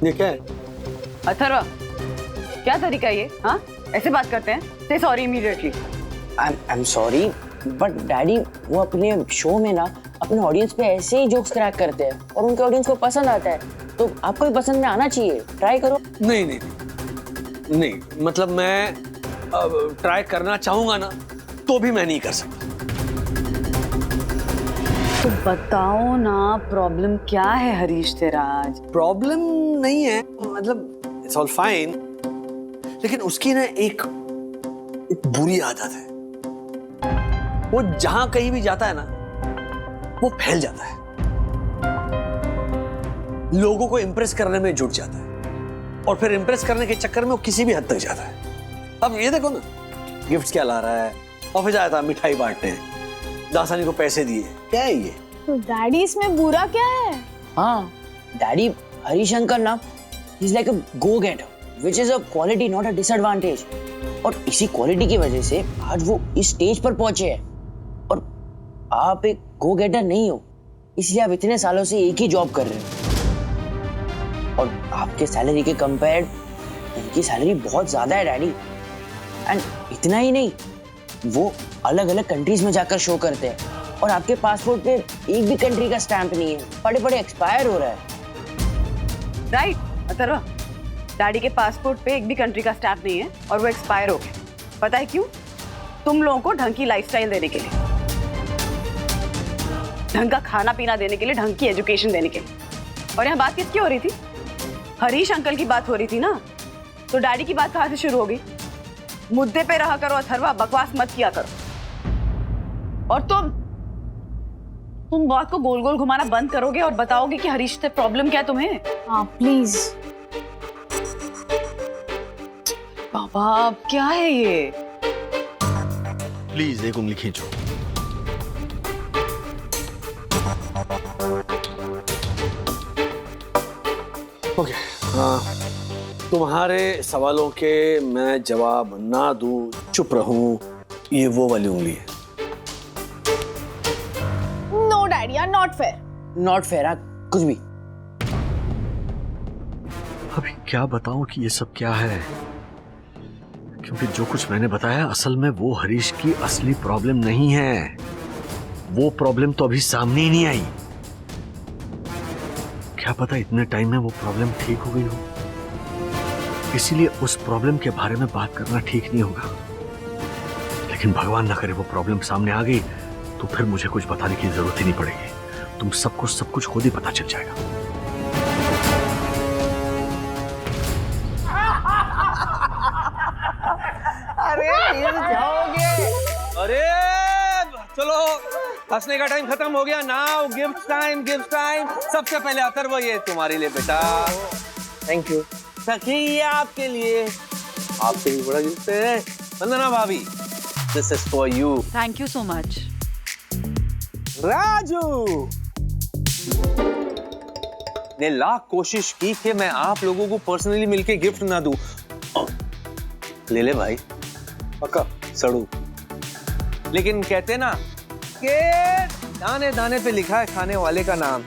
ये क्या है? अथर्व, क्या तरीका है ये? हाँ, ऐसे बात करते हैं? से sorry immediately. I am sorry, but daddy वो अपने शो में ना अपने ऑडियंस पे ऐसे ही जोक्स क्रैक करते हैं और उनके ऑडियंस को पसंद आता है, तो आपको भी पसंद में आना चाहिए। ट्राई करो। नहीं, मतलब मैं ट्राई करना चाहूंगा ना, तो भी मैं नहीं कर सकता। तो बताओ ना, प्रॉब्लम क्या है हरीश तेरा आज? प्रॉब्लम नहीं है, मतलब इट्स ऑल फाइन, लेकिन उसकी ना एक बुरी आदत है। वो जहां कहीं भी जाता है ना, वो फैल जाता है, लोगों को इंप्रेस करने में जुट जाता है, और फिर इंप्रेस करने के चक्कर में वो किसी भी हद तक जाता है। अब ये देखो ना, गिफ्ट्स क्या ला रहा है, ऑफिस आया था मिठाई बांटने, दासानी को पैसे दिए, क्या है ये? तो डैडी, इसमें बुरा क्या है? हाँ, डैडी हरीश अंकल ना, he is like a go getter, which is a quality not a disadvantage. और इसी क्वालिटी की वजह से आज वो इस स्टेज पर पहुंचे हैं। और आप एक गो गेटर नहीं हो, इसलिए आप इतने सालों से एक ही जॉब कर रहे हो। और आपके सैलरी के कंपेयर उनकी सैलरी बहुत ज्यादा है डैडी। एंड इतना ही नहीं, वो अलग अलग कंट्रीज में जाकर शो करते हैं और आपके पासपोर्ट पे एक भी कंट्री का स्टैंप नहीं है, पड़े पड़े एक्सपायर हो रहा है। राइट अथर्व, डैडी के पासपोर्ट पे एक भी कंट्री का स्टैंप नहीं है और वो एक्सपायर हो गए। पता है क्यों? तुम लोगों को ढंग की लाइफस्टाइल देने के लिए, ढंग का खाना पीना देने के लिए, ढंग की एजुकेशन देने के लिए। और यहाँ बात किसकी हो रही थी? हरीश अंकल की बात हो रही थी ना, तो डैडी की बात कहाँ से शुरू हो गई? मुद्दे पे रहा करो अथर्वा, बकवास मत किया करो। और तुम बात को गोल गोल घुमाना बंद करोगे और बताओगे कि हरीश से प्रॉब्लम क्या है तुम्हें? हाँ प्लीज। बाबा क्या है ये? प्लीज एक उंगली खींचो। ओके, तुम्हारे सवालों के मैं जवाब ना दूं, चुप रहूं, ये वो वाली उंगली है। No daddy, are not fair. Not fair, कुछ भी। अभी क्या बताऊं कि ये सब क्या है, क्योंकि जो कुछ मैंने बताया असल में वो हरीश की असली प्रॉब्लम नहीं है। वो प्रॉब्लम तो अभी सामने ही नहीं आई। क्या पता इतने टाइम में वो प्रॉब्लम ठीक हो गई हो, इसीलिए उस प्रॉब्लम के बारे में बात करना ठीक नहीं होगा। लेकिन भगवान ना करे वो प्रॉब्लम सामने आ गई तो फिर मुझे कुछ बताने की जरूरत ही नहीं पड़ेगी। तुम सबको सब कुछ खुद ही पता चल जाएगा। अरे गिर जाओगे। अरे चलो, हंसने का टाइम खत्म हो गया। Now gift time, gift time. सबसे पहले अथर्व, ये तुम्हारे लिए बेटा। थैंक यू सखी, ये आपके लिए। आपसे भी बड़ा गिफ्ट है। वंदना भाभी, this is for you. Thank you so much. Raju ने लाख कोशिश की कि मैं आप लोगों को पर्सनली मिलके गिफ्ट ना दूं। ले ले भाई, पक्का सड़ू। लेकिन कहते ना कि दाने दाने पे लिखा है खाने वाले का नाम,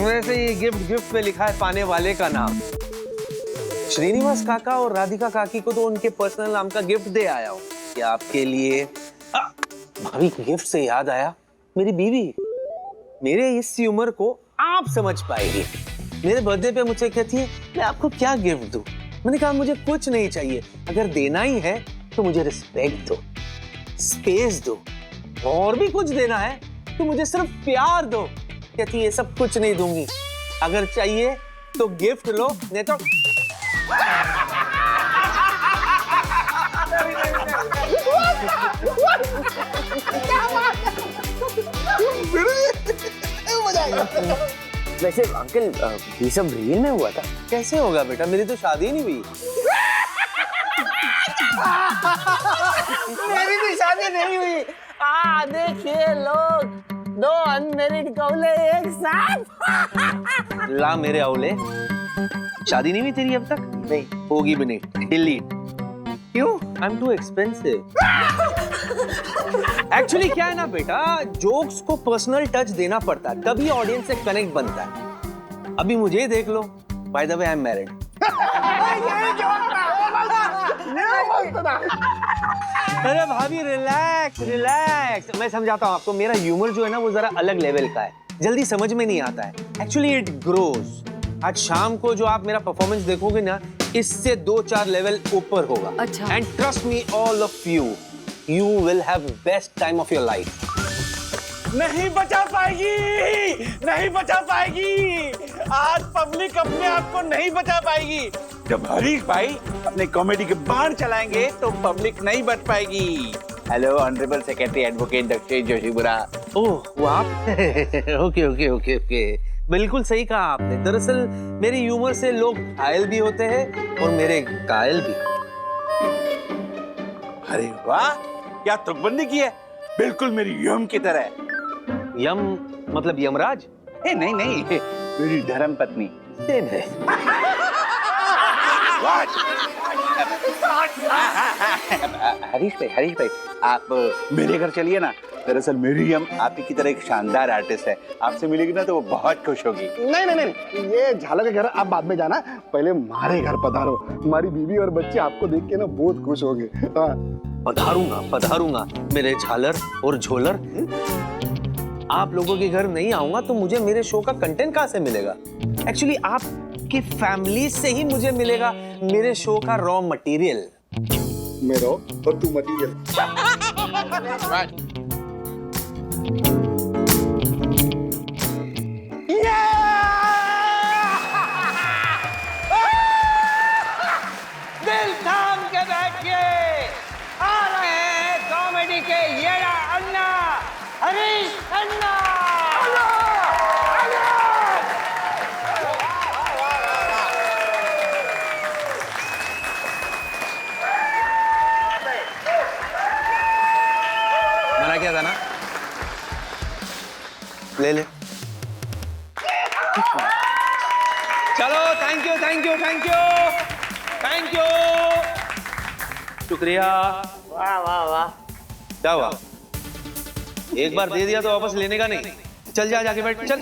वैसे ही गिफ्ट गिफ्ट पे लिखा है पाने वाले का नाम। श्रीनिवास काका और राधिका काकी को तो उनके पर्सनल नाम का गिफ्ट दे आया हूं। ये आपके लिए। भाभी, गिफ्ट से याद आया, मेरी बीवी मेरे इस उम्र को आप समझ पाएगी। मेरे बर्थडे पे मुझे कहती है मैं आपको क्या गिफ्ट दूं। मैंने कहा मुझे कुछ नहीं चाहिए, अगर देना ही है तो मुझे रिस्पेक्ट दो, स्पेस दो, और भी कुछ देना है तो मुझे सिर्फ प्यार दो। कहती है सब कुछ नहीं दूंगी, अगर चाहिए तो गिफ्ट लो, नहीं तो वैसे अंकल, ये सब रियल में हुआ था? कैसे होगा बेटा, मेरी तो शादी नहीं हुई। मेरी भी शादी नहीं हुई। देखिए लोग, दो अनमेरिड कौले एक साथ। ला मेरे औले, शादी नहीं हुई तेरी अब तक? नहीं होगी भी नहीं। डिलीट। क्यों? I am too expensive. Actually क्या है ना बेटा, जोक्स को पर्सनल टच देना पड़ता है, तभी ऑडियंस से कनेक्ट बनता है। अभी मुझे ही देख लो, by the way I am married. अरे भाभी रिलैक्स रिलैक्स, मैं समझाता हूँ आपको। मेरा ह्यूमर जो है ना वो जरा अलग लेवल का है, जल्दी समझ में नहीं आता है। Actually it grows. आज शाम को जो आप मेरा परफॉर्मेंस देखोगे ना, इससे 2-4 लेवल ऊपर होगा। अच्छा। And trust me all of you, you will have best time of your life. नहीं बचा पाएगी, नहीं बचा पाएगी। आज पब्लिक अपने आप को नहीं बचा पाएगी। जब हरीश भाई अपने कॉमेडी के बाण चलाएंगे तो पब्लिक नहीं बच पाएगी। Hello honourable secretary advocate Dakshesh Joshipura. Oh वो आप? ओके ओके ओके ओके, बिल्कुल सही कहा आपने। दरअसल मेरे ह्यूमर से लोग घायल भी होते हैं और मेरे कायल भी। अरे वाह, क्या तुकबंदी की है, बिल्कुल मेरी यम की तरह। यम मतलब यमराज? नहीं नहीं, मेरी धर्म पत्नी। सेम है। हरीश भाई आप मेरे घर चलिए ना। दरअसल मेरी यम आप ही की तरह एक शानदार आर्टिस्ट है, आपसे मिलेगी ना तो वो बहुत खुश होगी। नहीं नहीं नहीं, ये झालर के घर आप बाद में जाना, पहले हमारे घर पधारो। हमारी बीवी और बच्चे आपको देख के ना बहुत खुश होंगे। पधारूंगा पधारूंगा मेरे झालर और झोलर। आप लोगों के घर नहीं आऊंगा तो मुझे मेरे शो का कंटेंट कहां से मिलेगा? एक्चुअली आपकी फैमिली से ही मुझे मिलेगा मेरे शो का रॉ मटेरियल। मेरा और तू मटेरियल। दिल थाम के बैठिए, आ रहे हैं कॉमेडी के येड़ा अन्ना, हरीश अन्ना। मना किया था ना, ले ले। चलो, thank you thank you thank you thank you, शुक्रिया। वाह वाह वाह। क्या हुआ? एक बार दे दिया तो वापस लेने का नहीं। चल जा, जाके बैठ, चल।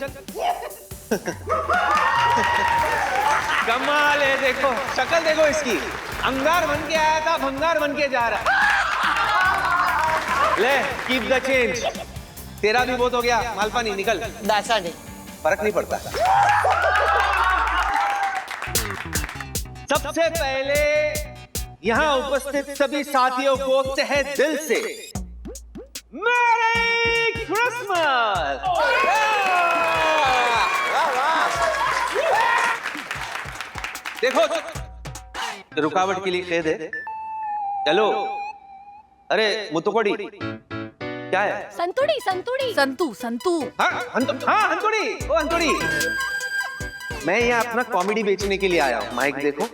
कमाल है, देखो शक्ल देखो इसकी, अंगार बन के आया था, भंगार बन के जा रहा है। ले, कीप द चेंज। तेरा भी बहुत हो गया, मालपानी निकल। दासा नहीं, फर्क नहीं पड़ता। सबसे पहले यहाँ उपस्थित सभी साथियों को तहे दिल से मेरी क्रिसमस। देखो रुकावट के लिए खेद है। चलो, अरे मुतुकोड़ी क्या है? संतुड़ी संतुड़ी संतू संतू। हाँ हंतुड़ी, ओ हंतुड़ी। मैं यहाँ अपना कॉमेडी बेचने के लिए आया हूँ। माइक देखो,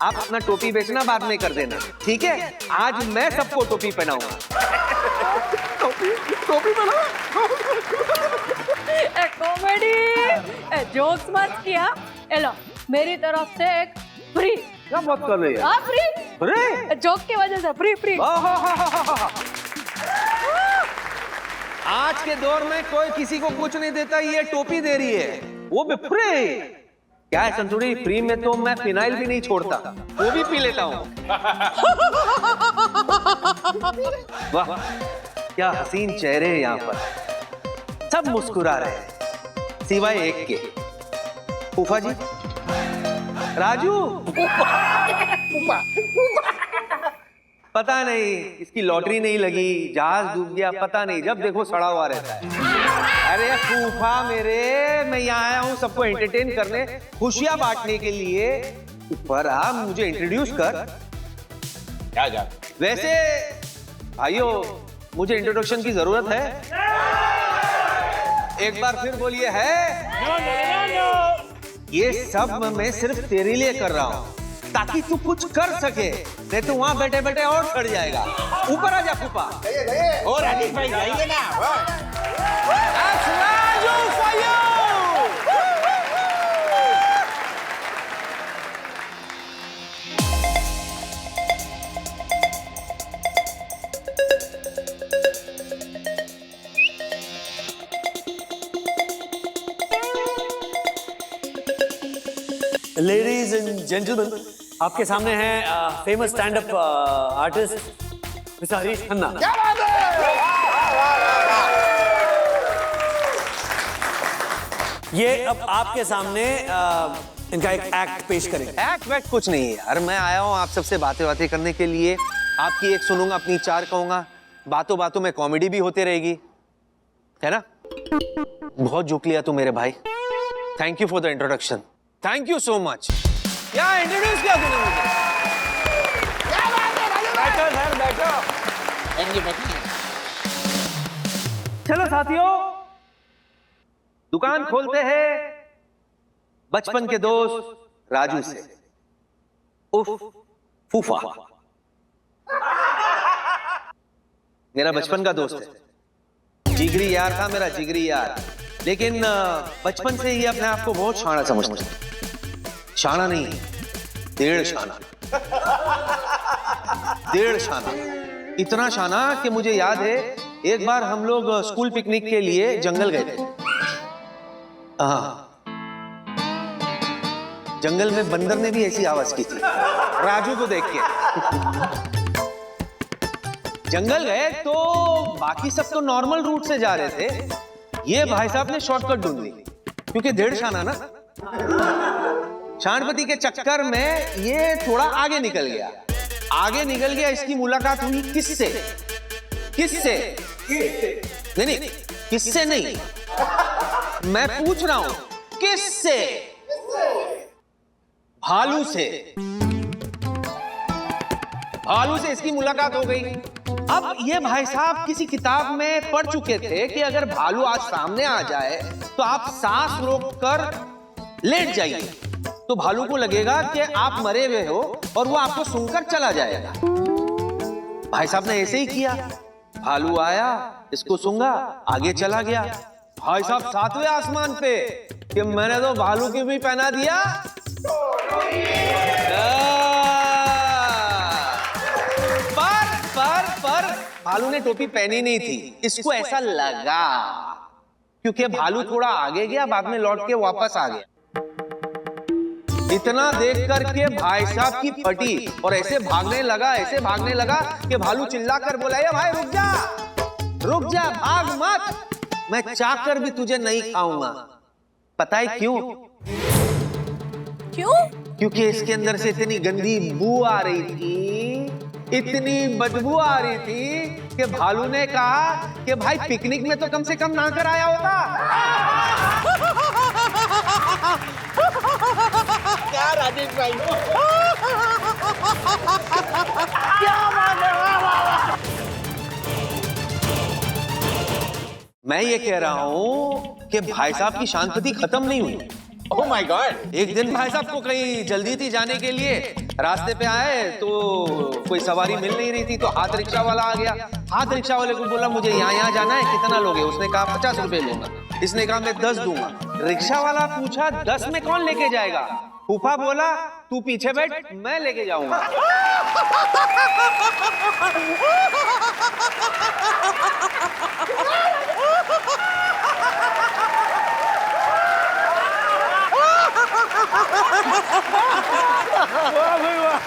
आप अपना टोपी बेचना बाद में कर देना, ठीक है? आज मैं सबको टोपी पहनाऊंगा। टोपी पहना? कॉमेडी जोक्स मत किया। एलो मेरी तरफ से एक फ्री। क्या बात कर रही है? फ्री फ्री जोक की वजह से फ्री फ्री। आज के दौर में कोई किसी को कुछ नहीं देता, ये टोपी दे रही है, वो भी फ्री। क्या है संतुड़ी, फ्री में तो मैं फिनाइल भी नहीं छोड़ता, वो भी पी लेता हूँ। वाह क्या हसीन चेहरे हैं यहाँ पर, सब मुस्कुरा रहे हैं सिवाय एक के। फूफा जी, राजू। पता नहीं इसकी लॉटरी नहीं लगी, जहाज डूब गया, पता नहीं, जब देखो सड़ा हुआ रहता है। अरे फूफा मेरे, मैं यहाँ आया हूँ सबको एंटरटेन करने, खुशियां बांटने के लिए। पर आप मुझे इंट्रोड्यूस कर। क्या जा? वैसे भाइयों, मुझे इंट्रोडक्शन की जरूरत है? एक बार फिर बोलिए, है? ये सब मैं सिर्फ तेरे लिए कर रहा हूँ, ताकि तू कुछ कर सके, नहीं तो वहां बैठे बैठे और चढ़ जाएगा। ऊपर आ जा फूफा। और राजेश भाई जाइए ना। लेडीज एंड जेंटलमैन, आपके सामने है famous stand up artist mister Harish Khanna. क्या बात है? ये अब आपके सामने इनका एक एक्ट पेश करेंगे। एक्ट वैक्ट कुछ नहीं है यार, मैं आया हूँ आप सबसे बातें करने के लिए। आपकी एक सुनूंगा, अपनी चार कहूंगा, बातों बातों में कॉमेडी भी होती रहेगी, है ना? बहुत झुक लिया तू मेरे भाई, thank you for the introduction, thank you so much. क्या इंट्रोड्यूस किया तूने मुझे? बैठो सर, बैठो। चलो साथियों, दुकान खोलते हैं बचपन के दोस्त राजू से, उफ फूफा। मेरा बचपन का दोस्त है, जिगरी यार था मेरा, जिगरी यार। लेकिन बचपन से ही अपने आप को बहुत शाना समझता है। शाना नहीं, डेढ़ शाना। डेढ़ शाना, इतना शाना कि मुझे याद है एक बार हम लोग स्कूल पिकनिक के लिए जंगल गए थे। हाँ, जंगल में बंदर ने भी ऐसी आवाज की थी राजू को देख के। जंगल गए तो बाकी सब तो नॉर्मल रूट से जा रहे थे, ये भाई साहब ने शॉर्टकट ढूंढ ली, क्योंकि डेढ़ शाना ना। शानपति के चक्कर में ये थोड़ा आगे निकल गया। आगे निकल गया, इसकी मुलाकात हुई किससे? किससे? नहीं, किससे नहीं, मैं पूछ रहा हूं किससे? भालू से। भालू से इसकी मुलाकात हो गई। अब ये भाई साहब किसी किताब में पढ़ चुके थे कि अगर भालू आज सामने आ जाए तो आप सांस रोककर लेट जाइए, तो भालू को लगेगा कि आप मरे हुए हो और वो आपको सूंघकर चला जाएगा। भाई साहब ने ऐसे ही किया, भालू आया, इसको सूंघा, आगे चला गया। भाई साहब 7वें आसमान पे कि मैंने तो भालू की भी पहना दिया। पर भालू ने टोपी पहनी नहीं थी, इसको ऐसा लगा, क्योंकि भालू थोड़ा आगे गया, बाद में लौट के वापस आ गया। इतना देख करके भाई साहब की फटी और ऐसे भागने लगा कि भालू चिल्लाकर बोला, ये भाई रुक जा, भाग मत, मैं चाहकर भी तुझे नहीं खाऊंगा। पता है क्यों? क्योंकि इसके अंदर से इतनी गंदी बू आ रही थी इतनी बदबू आ रही थी कि भालू ने कहा कि भाई पिकनिक में तो कम से कम नहाकर आया होता। क्या राजेश भाई, क्या बात है, वाह वाह वाह। मैं ये कह रहा हूँ कि भाई साहब की शांति खत्म नहीं हुई। Oh my God. एक दिन भाई साहब को कहीं जल्दी थी जाने के लिए, रास्ते पे आए तो कोई सवारी मिल नहीं रही थी, तो हाथ रिक्शा वाला आ गया। हाथ रिक्शा वाले को बोला मुझे यहाँ जाना है, कितना लोगे? उसने कहा 50 रुपए लूंगा। इसने कहा मैं 10 दूंगा। रिक्शा वाला पूछा 10 में कौन लेके जाएगा? फूफा बोला तू पीछे बैठ, मैं लेके जाऊंगा। वाह भाई वाह,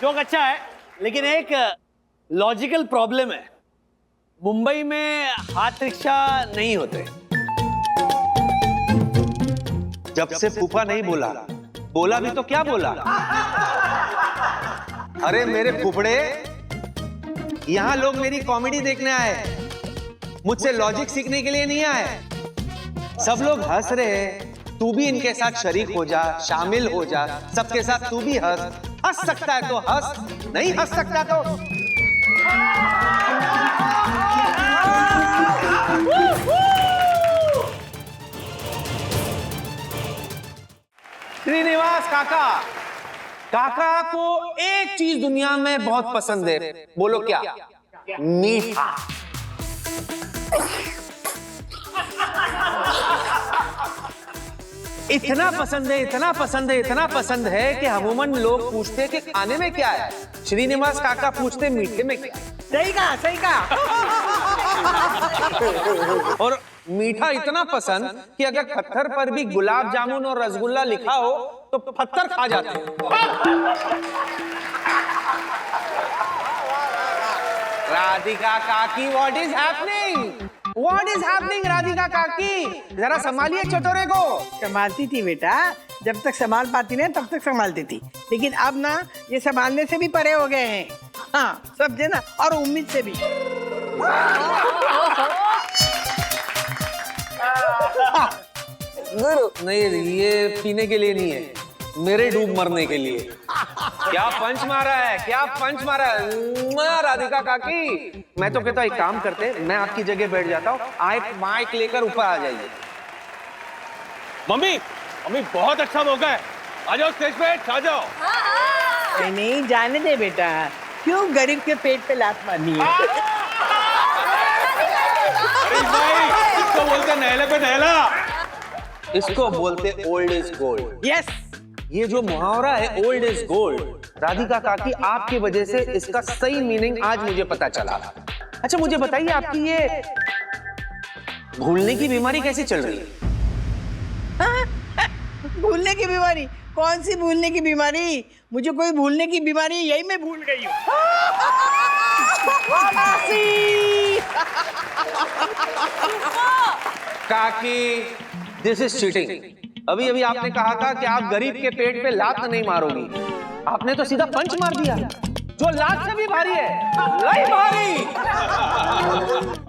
जोक अच्छा है, लेकिन एक लॉजिकल प्रॉब्लम है। मुंबई में हाथ रिक्शा नहीं होते। जब से फूफा नहीं बोला, बोला भी तो क्या बोला? अरे मेरे फुफड़े, यहाँ लोग मेरी कॉमेडी देखने आए, मुझसे लॉजिक सीखने के लिए नहीं आए। सब लोग हंस रहे हैं, तू भी इनके साथ शरीक हो जा, शामिल हो जा, सबके साथ तू भी हंस सकता है तो हंस, नहीं हंस सकता तो श्रीनिवास काका को एक चीज दुनिया में बहुत पसंद है, बोलो क्या? मीठा। इतना पसंद है, इतना पसंद है, इतना पसंद है कि अमूमन लोग पूछते हैं कि खाने में क्या है, श्रीनिवास काका पूछते मीठे में क्या? सही कहा, सही कहा। और मीठा इतना पसंद कि अगर पत्थर पर भी गुलाब जामुन और रसगुल्ला लिखा हो तो पत्थर खा जाते हैं। राधिका काकी, what is happening? What is happening Radhika काकी? जरा संभालिए चटोरे को। संभालती थी बेटा, जब तक संभाल पाती ना तब तक संभालती थी, लेकिन अब ना ये संभालने से भी परे हो गए हैं। हाँ समझे ना, और उम्मीद से भी। नहीं, ये पीने के लिए नहीं है, मेरे डूब मरने के लिए। क्या पंच मारा है, क्या पंच मारा है राधिका काकी। मैं तो कहता हूँ एक काम करते, मैं आपकी जगह बैठ जाता हूँ, आप माइक लेकर ऊपर आ जाइए। मम्मी बहुत अच्छा मौका है, आ जाओ स्टेज पे, आ जाओ। नहीं जाने दे बेटा, क्यों गरीब के पेट पे लात मारनी है? अरे भाई, इसको बोलते नहले पे नहला। इसको बोलते ओल्ड इज गोल्ड। यस, ये जो मुहावरा है ओल्ड इज गोल्ड, राधिका काकी आपकी वजह से इसका सही मीनिंग आज मुझे पता चला। अच्छा मुझे बताइए, आपकी ये भूलने की बीमारी कैसे चल रही है? भूलने की बीमारी? कौन सी भूलने की बीमारी? मुझे कोई भूलने की बीमारी, यही मैं भूल गई हूँ। काकी, दिस इज चीटिंग। अभी अभी आपने कहा था कि आप गरीब के पेट पे लात नहीं मारोगी, आपने तो सीधा पंच मार दिया, जो लात से भी भारी है।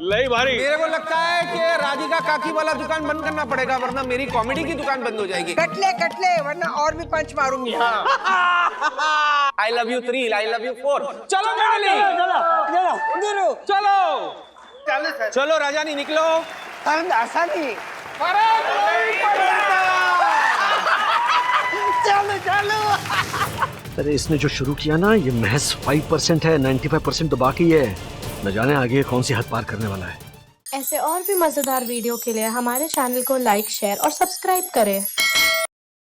लई भारी। मेरे को लगता है कि राधिका काकी वाला दुकान बंद करना पड़ेगा, वरना मेरी कॉमेडी की दुकान बंद हो जाएगी। कट ले, वरना और भी पंच मारूंगी। I love you 3, I love you 4। चलो चलो राजानी निकलो। आसानी। चलो। अरे इसने जो शुरू किया ना, ये महज 5% है, 95% तो बाकी है। न जाने आगे कौन सी हद पार करने वाला है। ऐसे और भी मजेदार वीडियो के लिए हमारे चैनल को लाइक, शेयर और सब्सक्राइब करें।